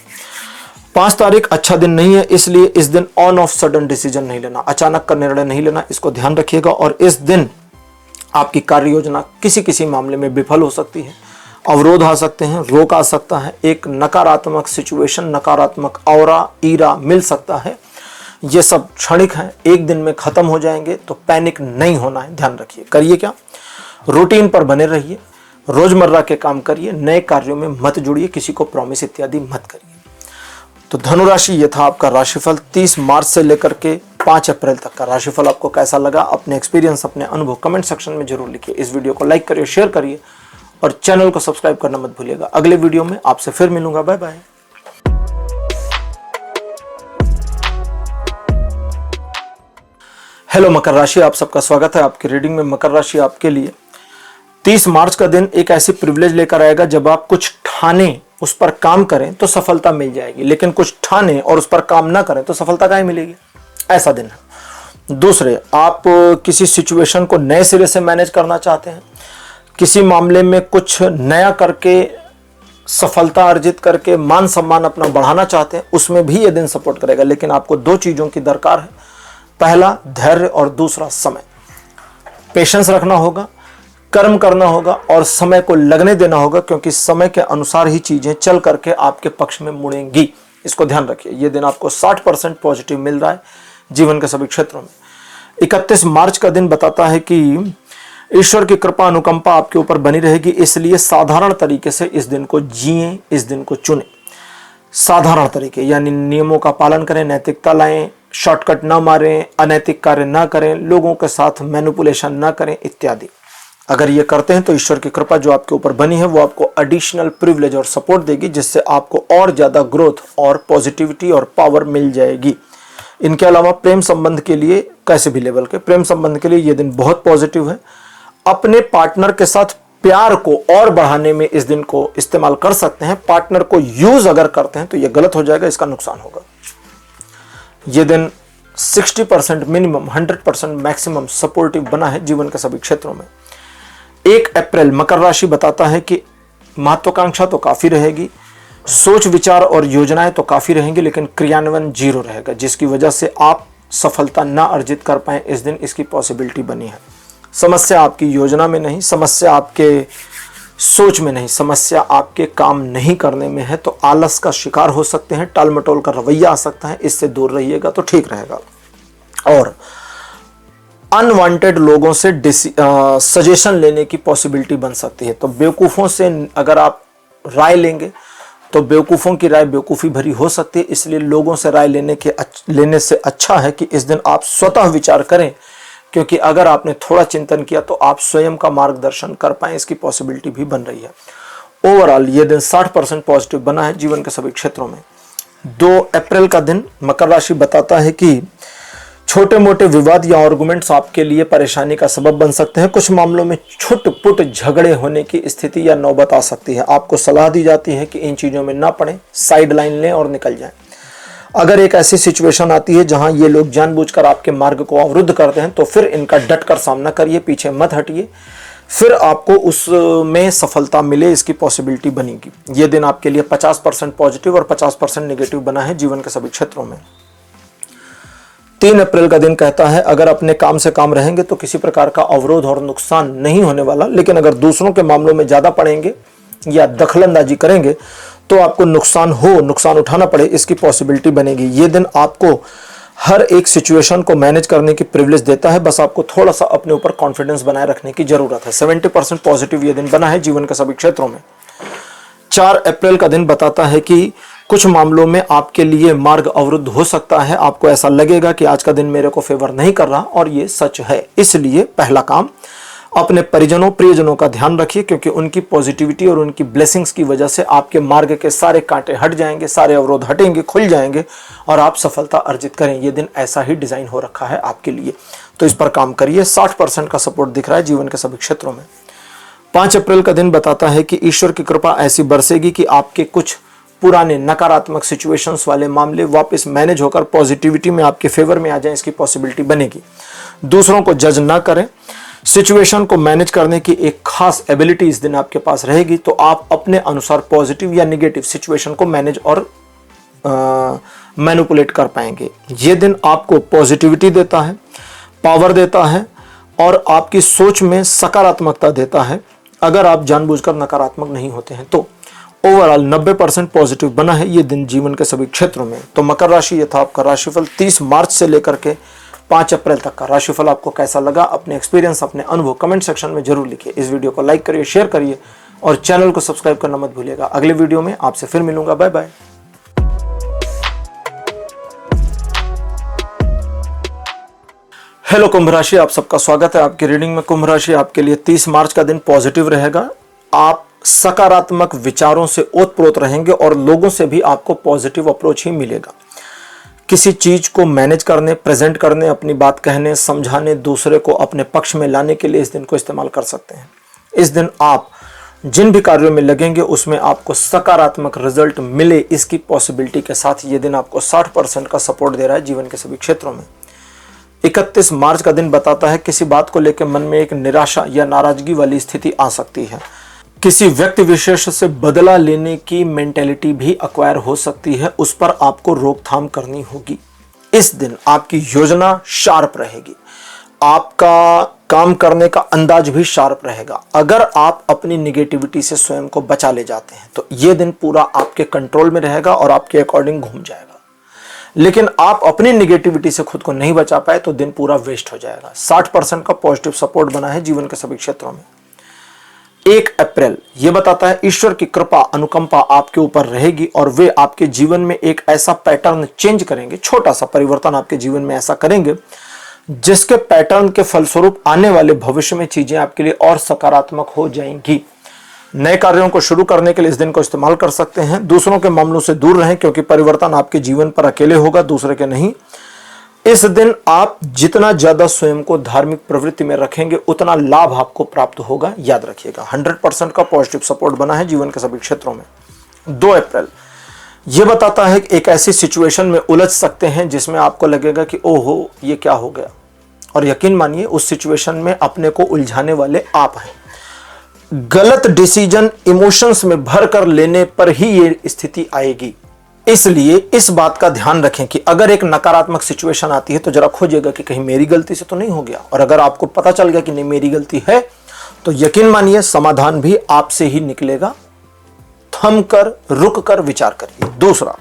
5 तारीख अच्छा दिन नहीं है, इसलिए इस दिन ऑन ऑफ सडन डिसीजन नहीं लेना, अचानक का निर्णय नहीं लेना, इसको ध्यान रखिएगा। और इस दिन आपकी कार्य योजना किसी मामले में विफल हो सकती है, अवरोध आ सकते हैं, रोक आ सकता है, एक नकारात्मक सिचुएशन, नकारात्मक ऑरा, ईरा मिल सकता है। ये सब क्षणिक हैं, एक दिन में खत्म हो जाएंगे, तो पैनिक नहीं होना है, ध्यान रखिए। करिए क्या, रूटीन पर बने रहिए, रोजमर्रा के काम करिए, नए कार्यों में मत जुड़िए, किसी को प्रॉमिस इत्यादि मत करिए। तो धनुराशि, ये था आपका राशिफल 30 मार्च से लेकर के 5 अप्रैल तक का राशिफल। आपको कैसा लगा, अपने एक्सपीरियंस, अपने अनुभव कमेंट सेक्शन में जरूर लिखिए। इस वीडियो को लाइक करिए, शेयर करिए और चैनल को सब्सक्राइब करना मत भूलिएगा। अगले वीडियो में आपसे फिर मिलूंगा। Bye bye. हेलो मकर राशि, आप सबका स्वागत है आपकी रीडिंग में। मकर राशि आपके लिए 30 मार्च का दिन एक ऐसी प्रिविलेज लेकर आएगा, जब आप कुछ ठाने, उस पर काम करें तो सफलता मिल जाएगी, लेकिन कुछ ठाने और उस पर काम ना करें तो सफलता कहाँ मिलेगी, ऐसा दिन है। दूसरे, आप किसी सिचुएशन को नए सिरे से मैनेज करना चाहते हैं, किसी मामले में कुछ नया करके सफलता अर्जित करके मान सम्मान अपना बढ़ाना चाहते हैं, उसमें भी यह दिन सपोर्ट करेगा। लेकिन आपको 2 चीजों की दरकार है, पहला धैर्य और दूसरा समय। पेशेंस रखना होगा, कर्म करना होगा और समय को लगने देना होगा, क्योंकि समय के अनुसार ही चीजें चल करके आपके पक्ष में मुड़ेंगी। इसको ध्यान रखिए। यह दिन आपको 60% पॉजिटिव मिल रहा है जीवन के सभी क्षेत्रों में। 31 मार्च का दिन बताता है कि ईश्वर की कृपा अनुकंपा आपके ऊपर बनी रहेगी, इसलिए साधारण तरीके से इस दिन को जिएं, इस दिन को चुनें। साधारण तरीके यानी नियमों का पालन करें, नैतिकता लाएं, शॉर्टकट ना मारें, अनैतिक कार्य ना करें, लोगों के साथ मैनिपुलेशन ना करें इत्यादि। अगर ये करते हैं तो ईश्वर की कृपा जो आपके ऊपर बनी है वो आपको एडिशनल प्रिविलेज और सपोर्ट देगी, जिससे आपको और ज्यादा ग्रोथ और पॉजिटिविटी और पावर मिल जाएगी। इनके अलावा प्रेम संबंध के लिए, कैसे भी लेवल के प्रेम संबंध के लिए ये दिन बहुत पॉजिटिव है। अपने पार्टनर के साथ प्यार को और बढ़ाने में इस दिन को इस्तेमाल कर सकते हैं। पार्टनर को यूज अगर करते हैं तो यह गलत हो जाएगा, इसका नुकसान होगा। यह दिन 60% मिनिमम, 100% मैक्सिमम सपोर्टिव बना है जीवन के सभी क्षेत्रों में। 1 अप्रैल मकर राशि बताता है कि महत्वाकांक्षा तो काफी रहेगी, सोच विचार और योजनाएं तो काफी रहेंगी, लेकिन क्रियान्वयन 0 रहेगा, जिसकी वजह से आप सफलता ना अर्जित कर पाए इस दिन, इसकी पॉसिबिलिटी बनी है। समस्या आपकी योजना में नहीं, समस्या आपके सोच में नहीं, समस्या आपके काम नहीं करने में है। तो आलस का शिकार हो सकते हैं, टाल मटोल का रवैया आ सकता है, इससे दूर रहिएगा तो ठीक रहेगा। और अनवांटेड लोगों से सजेशन लेने की पॉसिबिलिटी बन सकती है। तो बेवकूफ़ों से अगर आप राय लेंगे तो बेवकूफ़ों की राय बेवकूफ़ी भरी हो सकती है, इसलिए लोगों से राय लेने से अच्छा है कि इस दिन आप स्वतः विचार करें, क्योंकि अगर आपने थोड़ा चिंतन किया तो आप स्वयं का मार्गदर्शन कर पाएं, इसकी पॉसिबिलिटी भी बन रही है। ओवरऑल ये दिन 60% पॉजिटिव बना है जीवन के सभी क्षेत्रों में। 2 अप्रैल का दिन मकर राशि बताता है कि छोटे मोटे विवाद या आर्गुमेंट्स आपके लिए परेशानी का सबब बन सकते हैं। कुछ मामलों में छुट-पुट झगड़े होने की स्थिति या नौबत आ सकती है। आपको सलाह दी जाती है कि इन चीज़ों में ना पड़ें, साइड लाइन लें और निकल जाएं। अगर एक ऐसी सिचुएशन आती है जहां ये लोग जानबूझकर आपके मार्ग को अवरुद्ध करते हैं, तो फिर इनका डटकर सामना करिए, पीछे मत हटिए, फिर आपको उसमें सफलता मिले, इसकी पॉसिबिलिटी बनेगी। ये दिन आपके लिए 50% पॉजिटिव और 50% नेगेटिव बना है जीवन के सभी क्षेत्रों में। 3 अप्रैल का दिन कहता है अगर अपने काम से काम रहेंगे तो किसी प्रकार का अवरोध और नुकसान नहीं होने वाला, लेकिन अगर दूसरों के मामलों में ज़्यादा पड़ेंगे या दखलंदाजी करेंगे तो आपको नुकसान उठाना पड़े, इसकी पॉसिबिलिटी बनेगी। ये दिन आपको हर एक सिचुएशन को मैनेज करने की प्रिविलेज देता है, बस आपको थोड़ा सा अपने ऊपर कॉन्फिडेंस बनाए रखने की जरूरत है। 70% पॉजिटिव ये दिन बना है जीवन के सभी क्षेत्रों में। 4 अप्रैल का दिन बताता है कि कुछ मामलों में आपके लिए मार्ग अवरुद्ध हो सकता है। आपको ऐसा लगेगा कि आज का दिन मेरे को फेवर नहीं कर रहा, और ये सच है। इसलिए पहला काम, अपने परिजनों प्रियजनों का ध्यान रखिए, क्योंकि उनकी पॉजिटिविटी और उनकी ब्लेसिंग्स की वजह से आपके मार्ग के सारे कांटे हट जाएंगे, सारे अवरोध हटेंगे, खुल जाएंगे और आप सफलता अर्जित करें। ये दिन ऐसा ही डिजाइन हो रखा है आपके लिए, तो इस पर काम करिए। 60% का सपोर्ट दिख रहा है जीवन के सभी क्षेत्रों में। 5 अप्रैल का दिन बताता है कि ईश्वर की कृपा ऐसी बरसेगी कि आपके कुछ पुराने नकारात्मक सिचुएशंस वाले मामले वापस मैनेज होकर पॉजिटिविटी में आपके फेवर में आ जाएं, इसकी पॉसिबिलिटी बनेगी। दूसरों को जज ना करें, सिचुएशन को मैनेज करने की एक खास एबिलिटी इस दिन आपके पास रहेगी, तो आप अपने अनुसार पॉजिटिव या नेगेटिव सिचुएशन को मैनेज और मैनिपुलेट कर पाएंगे। ये दिन आपको पॉजिटिविटी देता है, पावर देता है और आपकी सोच में सकारात्मकता देता है, अगर आप जानबूझकर नकारात्मक नहीं होते हैं तो। ओवरऑल 90% पॉजिटिव बना है ये दिन जीवन के सभी क्षेत्रों में। तो मकर राशि, ये था आपका राशिफल 30 मार्च से लेकर के 5 अप्रैल तक का राशिफल। आपको कैसा लगा, अपने एक्सपीरियंस, अपने अनुभव कमेंट सेक्शन में जरूर लिखिए। इस वीडियो को लाइक करिए, शेयर करिए और चैनल को सब्सक्राइब करना मत भूलिएगा। अगले वीडियो में आपसे फिर मिलूंगा। Bye bye. हेलो कुंभ राशि, आप सबका स्वागत है आपकी रीडिंग में। कुंभ राशि, आपके लिए 30 मार्च का दिन पॉजिटिव रहेगा। आप सकारात्मक विचारों से ओतप्रोत रहेंगे और लोगों से भी आपको पॉजिटिव अप्रोच ही मिलेगा। किसी चीज को मैनेज करने, प्रेजेंट करने, अपनी बात कहने, समझाने, दूसरे को अपने पक्ष में लाने के लिए इस दिन को इस्तेमाल कर सकते हैं। इस दिन आप जिन भी कार्यों में लगेंगे उसमें आपको सकारात्मक रिजल्ट मिले, इसकी पॉसिबिलिटी के साथ ये दिन आपको 60% का सपोर्ट दे रहा है जीवन के सभी क्षेत्रों में। 31 मार्च का दिन बताता है किसी बात को लेकर मन में एक निराशा या नाराजगी वाली स्थिति आ सकती है। किसी व्यक्ति विशेष से बदला लेने की मेंटेलिटी भी अक्वायर हो सकती है, उस पर आपको रोकथाम करनी होगी। इस दिन आपकी योजना शार्प रहेगी, आपका काम करने का अंदाज भी शार्प रहेगा। अगर आप अपनी निगेटिविटी से स्वयं को बचा ले जाते हैं तो यह दिन पूरा आपके कंट्रोल में रहेगा और आपके अकॉर्डिंग घूम जाएगा। लेकिन आप अपनी निगेटिविटी से खुद को नहीं बचा पाए तो दिन पूरा वेस्ट हो जाएगा। 60% का पॉजिटिव सपोर्ट बना है जीवन के सभी क्षेत्रों में। 1 अप्रैल ये बताता है ईश्वर की कृपा, अनुकंपा आपके ऊपर रहेगी और वे आपके जीवन में एक ऐसा पैटर्न चेंज करेंगे, छोटा सा परिवर्तन आपके जीवन में ऐसा करेंगे जिसके पैटर्न के फलस्वरूप आने वाले भविष्य में चीजें आपके लिए और सकारात्मक हो जाएंगी। नए कार्यों को शुरू करने के लिए इस दिन को इस्तेमाल कर सकते हैं। दूसरों के मामलों से दूर रहें, क्योंकि परिवर्तन आपके जीवन पर अकेले होगा, दूसरे के नहीं। इस दिन आप जितना ज्यादा स्वयं को धार्मिक प्रवृत्ति में रखेंगे उतना लाभ आपको प्राप्त होगा, याद रखिएगा। 100% का पॉजिटिव सपोर्ट बना है जीवन के सभी क्षेत्रों में। 2 अप्रैल यह बताता है कि एक ऐसी सिचुएशन में उलझ सकते हैं जिसमें आपको लगेगा कि ओहो ये क्या हो गया, और यकीन मानिए उस सिचुएशन में अपने को उलझाने वाले आप हैं। गलत डिसीजन इमोशंस में भर कर लेने पर ही ये स्थिति आएगी। इसलिए इस बात का ध्यान रखें कि अगर एक नकारात्मक सिचुएशन आती है तो जरा खोजिएगा कि कहीं मेरी गलती से तो नहीं हो गया, और अगर आपको पता चल गया कि नहीं मेरी गलती है तो यकीन मानिए समाधान भी आपसे ही निकलेगा। थम कर रुक कर विचार करिए। दूसरा,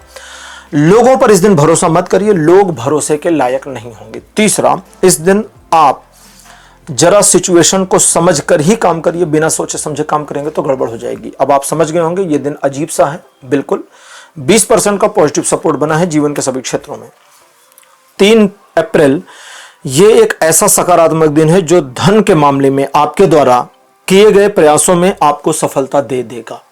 लोगों पर इस दिन भरोसा मत करिए, लोग भरोसे के लायक नहीं होंगे। तीसरा, इस दिन आप जरा सिचुएशन को समझ कर ही काम करिए, बिना सोचे समझे काम करेंगे तो गड़बड़ हो जाएगी। अब आप समझ गए होंगे ये दिन अजीब सा है। बिल्कुल 20% का पॉजिटिव सपोर्ट बना है जीवन के सभी क्षेत्रों में। 3 अप्रैल ये एक ऐसा सकारात्मक दिन है जो धन के मामले में आपके द्वारा किए गए प्रयासों में आपको सफलता दे देगा।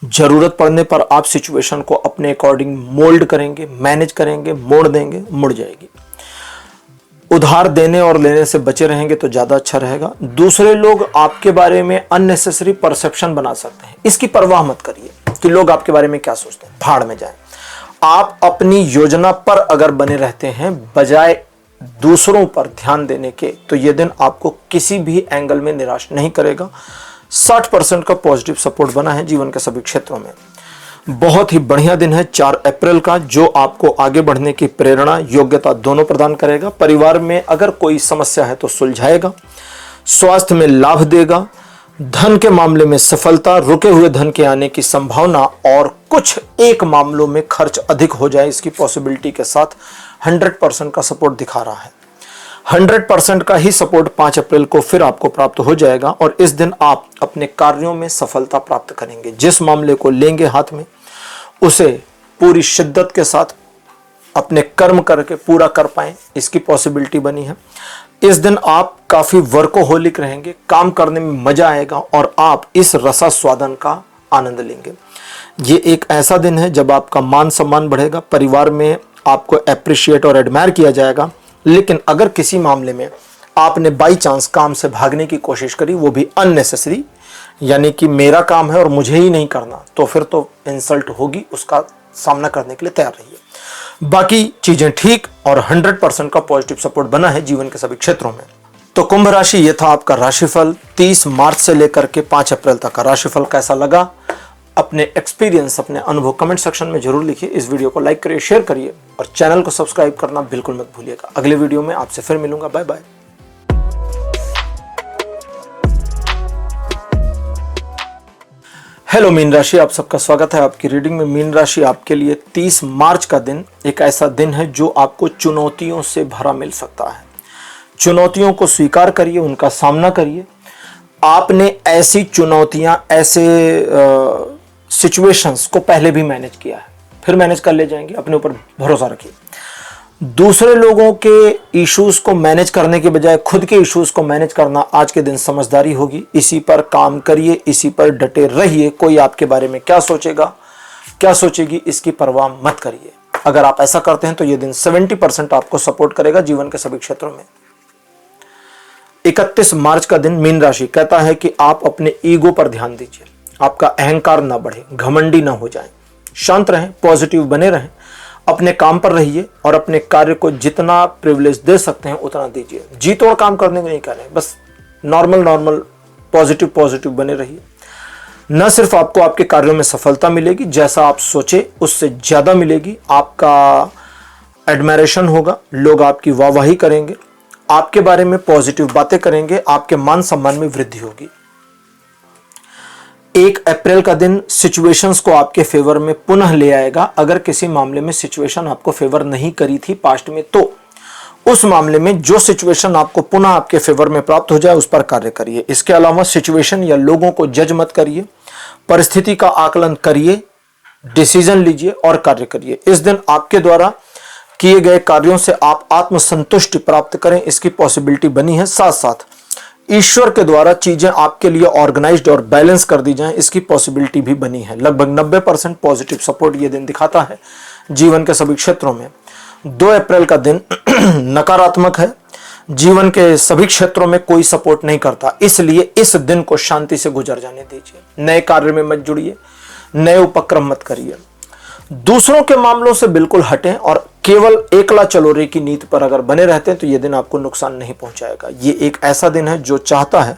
जरूरत पड़ने पर आप सिचुएशन को अपने अकॉर्डिंग मोल्ड करेंगे, मैनेज करेंगे, मोड़ देंगे, मुड़ जाएगी। उधार देने और लेने से बचे रहेंगे तो ज्यादा अच्छा रहेगा। दूसरे लोग आपके बारे में अननेसेसरी परसेप्शन बना सकते हैं, इसकी परवाह मत करिए कि लोग आपके बारे में क्या सोचते हैं, भाड़ में जाएं। आप अपनी योजना पर अगर बने रहते हैं बजाय दूसरों पर ध्यान देने के, तो यह दिन आपको किसी भी एंगल में निराश नहीं करेगा। 60% का पॉजिटिव सपोर्ट बना है जीवन के सभी क्षेत्रों में। बहुत ही बढ़िया दिन है 4 अप्रैल का, जो आपको आगे बढ़ने की प्रेरणा, योग्यता दोनों प्रदान करेगा। परिवार में अगर कोई समस्या है तो सुलझाएगा, स्वास्थ्य में लाभ देगा, धन के मामले में सफलता, रुके हुए धन के आने की संभावना, और कुछ एक मामलों में खर्च अधिक हो जाए इसकी पॉसिबिलिटी के साथ 100% का सपोर्ट दिखा रहा है। 100% का ही सपोर्ट 5 अप्रैल को फिर आपको प्राप्त हो जाएगा, और इस दिन आप अपने कार्यों में सफलता प्राप्त करेंगे। जिस मामले को लेंगे हाथ में उसे पूरी शिद्दत के साथ अपने कर्म करके पूरा कर पाएं, इसकी पॉसिबिलिटी बनी है। इस दिन आप काफी वर्कोहोलिक रहेंगे, काम करने में मजा आएगा और आप इस रसास्वादन का आनंद लेंगे। ये एक ऐसा दिन है जब आपका मान सम्मान बढ़ेगा, परिवार में आपको एप्रिशिएट और एडमायर किया जाएगा। लेकिन अगर किसी मामले में आपने बाई चांस काम से भागने की कोशिश करी, वो भी अननेसेसरी, यानी कि मेरा काम है और मुझे ही नहीं करना, तो फिर तो इंसल्ट होगी, उसका सामना करने के लिए तैयार रहिए। बाकी चीजें ठीक, और 100% का पॉजिटिव सपोर्ट बना है जीवन के सभी क्षेत्रों में। तो कुंभ राशि, ये था आपका राशिफल 30 मार्च से लेकर के 5 अप्रैल तक का राशिफल। कैसा लगा? अपने एक्सपीरियंस, अपने अनुभव कमेंट सेक्शन में जरूर लिखिए। इस वीडियो को लाइक करिए, शेयर करिए और चैनल को सब्सक्राइब करना बिल्कुल मत भूलिएगा। अगले वीडियो में आपसे फिर मिलूंगा। Bye bye. हेलो मीन राशि, आप सबका स्वागत है आपकी रीडिंग में। मीन राशि आपके लिए 30 मार्च का दिन एक ऐसा दिन है जो आपको चुनौतियों से भरा मिल सकता है। चुनौतियों को स्वीकार करिए, उनका सामना करिए। आपने ऐसी चुनौतियां, ऐसे सिचुएशंस को पहले भी मैनेज किया है, फिर मैनेज कर ले जाएंगे। अपने ऊपर भरोसा रखिए। दूसरे लोगों के इश्यूज को मैनेज करने के बजाय खुद के इश्यूज को मैनेज करना आज के दिन समझदारी होगी। इसी पर काम करिए, इसी पर डटे रहिए। कोई आपके बारे में क्या सोचेगा, क्या सोचेगी, इसकी परवाह मत करिए। अगर आप ऐसा करते हैं तो यह दिन 70% आपको सपोर्ट करेगा जीवन के सभी क्षेत्रों में। 31 मार्च का दिन मीन राशि कहता है कि आप अपने ईगो पर ध्यान दीजिए, आपका अहंकार ना बढ़े, घमंडी ना हो जाए, शांत रहें, पॉजिटिव बने रहें, अपने काम पर रहिए और अपने कार्य को जितना प्रिविलेज दे सकते हैं उतना दीजिए। जी तोड़ काम करने को नहीं कह रहे, बस नॉर्मल पॉजिटिव बने रहिए। न सिर्फ आपको आपके कार्यों में सफलता मिलेगी, जैसा आप सोचे उससे ज्यादा मिलेगी। आपका एडमायरेशन होगा, लोग आपकी वाहवाही करेंगे, आपके बारे में पॉजिटिव बातें करेंगे, आपके मान सम्मान में वृद्धि होगी। 1 अप्रैल का दिन सिचुएशंस को आपके फेवर में पुनः ले आएगा। अगर किसी मामले में सिचुएशन आपको फेवर नहीं करी थी पास्ट में, तो उस मामले में जो सिचुएशन आपको पुनः आपके फेवर में प्राप्त हो जाए उस पर कार्य करिए। इसके अलावा सिचुएशन या लोगों को जज मत करिए, परिस्थिति का आकलन करिए, डिसीजन लीजिए और कार्य करिए। इस दिन आपके द्वारा किए गए कार्यों से आप आत्मसंतुष्टि प्राप्त करें, इसकी पॉसिबिलिटी बनी है। साथ साथ ईश्वर के द्वारा चीजें आपके लिए ऑर्गेनाइज्ड और बैलेंस कर दी जाएं, इसकी पॉसिबिलिटी भी बनी है। लगभग 90% पॉजिटिव सपोर्ट ये दिन दिखाता है जीवन के सभी क्षेत्रों में। 2 अप्रैल का दिन नकारात्मक है, जीवन के सभी क्षेत्रों में कोई सपोर्ट नहीं करता, इसलिए इस दिन को शांति से गुजर जाने दीजिए। नए कार्य में मत जुड़िए, नए उपक्रम मत करिए। दूसरों के मामलों से बिल्कुल हटें और केवल एकला चलोरे की नीति पर अगर बने रहते हैं तो ये दिन आपको नुकसान नहीं पहुंचाएगा। ये एक ऐसा दिन है जो चाहता है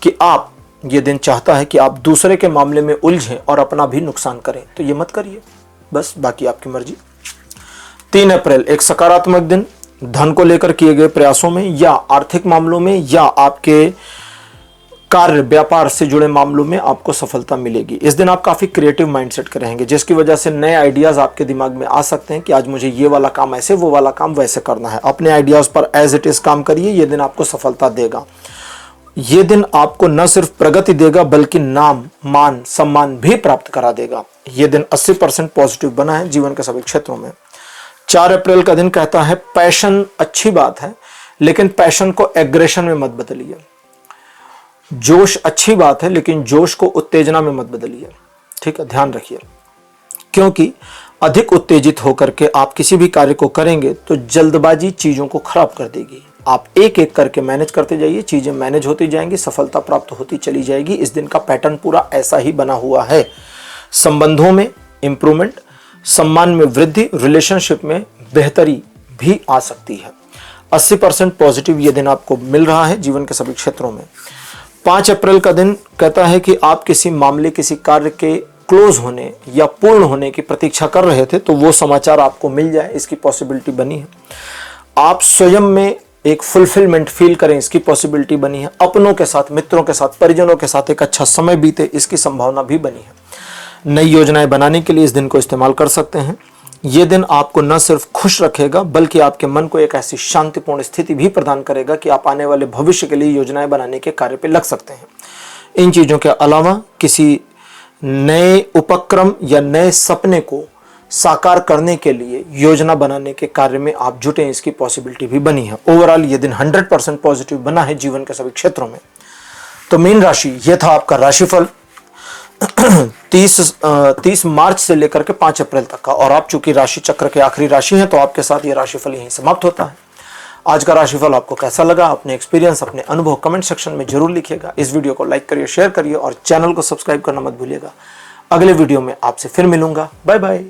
कि आप ये दिन चाहता है कि आप दूसरे के मामले में उलझें और अपना भी नुकसान करें, तो ये मत करिए, बस बाकी आपकी मर्जी। 3 अप्रैल एक सकारात्मक दिन, धन को लेकर किए गए प्रयासों में या आर्थिक मामलों में या आपके कार्य व्यापार से जुड़े मामलों में आपको सफलता मिलेगी। इस दिन आप काफी क्रिएटिव माइंडसेट के रहेंगे, जिसकी वजह से नए आइडियाज आपके दिमाग में आ सकते हैं कि आज मुझे ये वाला काम ऐसे, वो वाला काम वैसे करना है। अपने आइडियाज पर एज इट इज काम करिए, ये दिन आपको सफलता देगा। ये दिन आपको न सिर्फ प्रगति देगा बल्कि नाम, मान, सम्मान भी प्राप्त करा देगा। ये दिन 80% पॉजिटिव बना है जीवन के सभी क्षेत्रों में। 4 अप्रैल का दिन कहता है पैशन अच्छी बात है, लेकिन पैशन को एग्रेशन में मत बदलिए। जोश अच्छी बात है, लेकिन जोश को उत्तेजना में मत बदलिए, ठीक है, ध्यान रखिए। क्योंकि अधिक उत्तेजित होकर के आप किसी भी कार्य को करेंगे तो जल्दबाजी चीजों को खराब कर देगी। आप एक एक करके मैनेज करते जाइए, चीजें मैनेज होती जाएंगी, सफलता प्राप्त होती चली जाएगी। इस दिन का पैटर्न पूरा ऐसा ही बना हुआ है। संबंधों में इंप्रूवमेंट, सम्मान में वृद्धि, रिलेशनशिप में बेहतरी भी आ सकती है। 80% पॉजिटिव ये दिन आपको मिल रहा है जीवन के सभी क्षेत्रों में। 5 अप्रैल का दिन कहता है कि आप किसी मामले, किसी कार्य के क्लोज होने या पूर्ण होने की प्रतीक्षा कर रहे थे तो वो समाचार आपको मिल जाए, इसकी पॉसिबिलिटी बनी है। आप स्वयं में एक फुलफिलमेंट फील करें, इसकी पॉसिबिलिटी बनी है। अपनों के साथ, मित्रों के साथ, परिजनों के साथ एक अच्छा समय बीते, इसकी संभावना भी बनी है। नई योजनाएं बनाने के लिए इस दिन को इस्तेमाल कर सकते हैं। ये दिन आपको न सिर्फ खुश रखेगा बल्कि आपके मन को एक ऐसी शांतिपूर्ण स्थिति भी प्रदान करेगा कि आप आने वाले भविष्य के लिए योजनाएं बनाने के कार्य पे लग सकते हैं। इन चीजों के अलावा किसी नए उपक्रम या नए सपने को साकार करने के लिए योजना बनाने के कार्य में आप जुटे, इसकी पॉसिबिलिटी भी बनी है। ओवरऑल ये दिन 100% पॉजिटिव बना है जीवन के सभी क्षेत्रों में। तो मीन राशि, ये था आपका राशिफल 30 मार्च से लेकर के 5 अप्रैल तक का। और आप चूंकि राशि चक्र के आखिरी राशि हैं तो आपके साथ ये राशिफल यहीं समाप्त होता है। आज का राशिफल आपको कैसा लगा, अपने एक्सपीरियंस, अपने अनुभव कमेंट सेक्शन में जरूर लिखिएगा। इस वीडियो को लाइक करिए, शेयर करिए और चैनल को सब्सक्राइब करना मत भूलिएगा। अगले वीडियो में आपसे फिर मिलूंगा। Bye bye.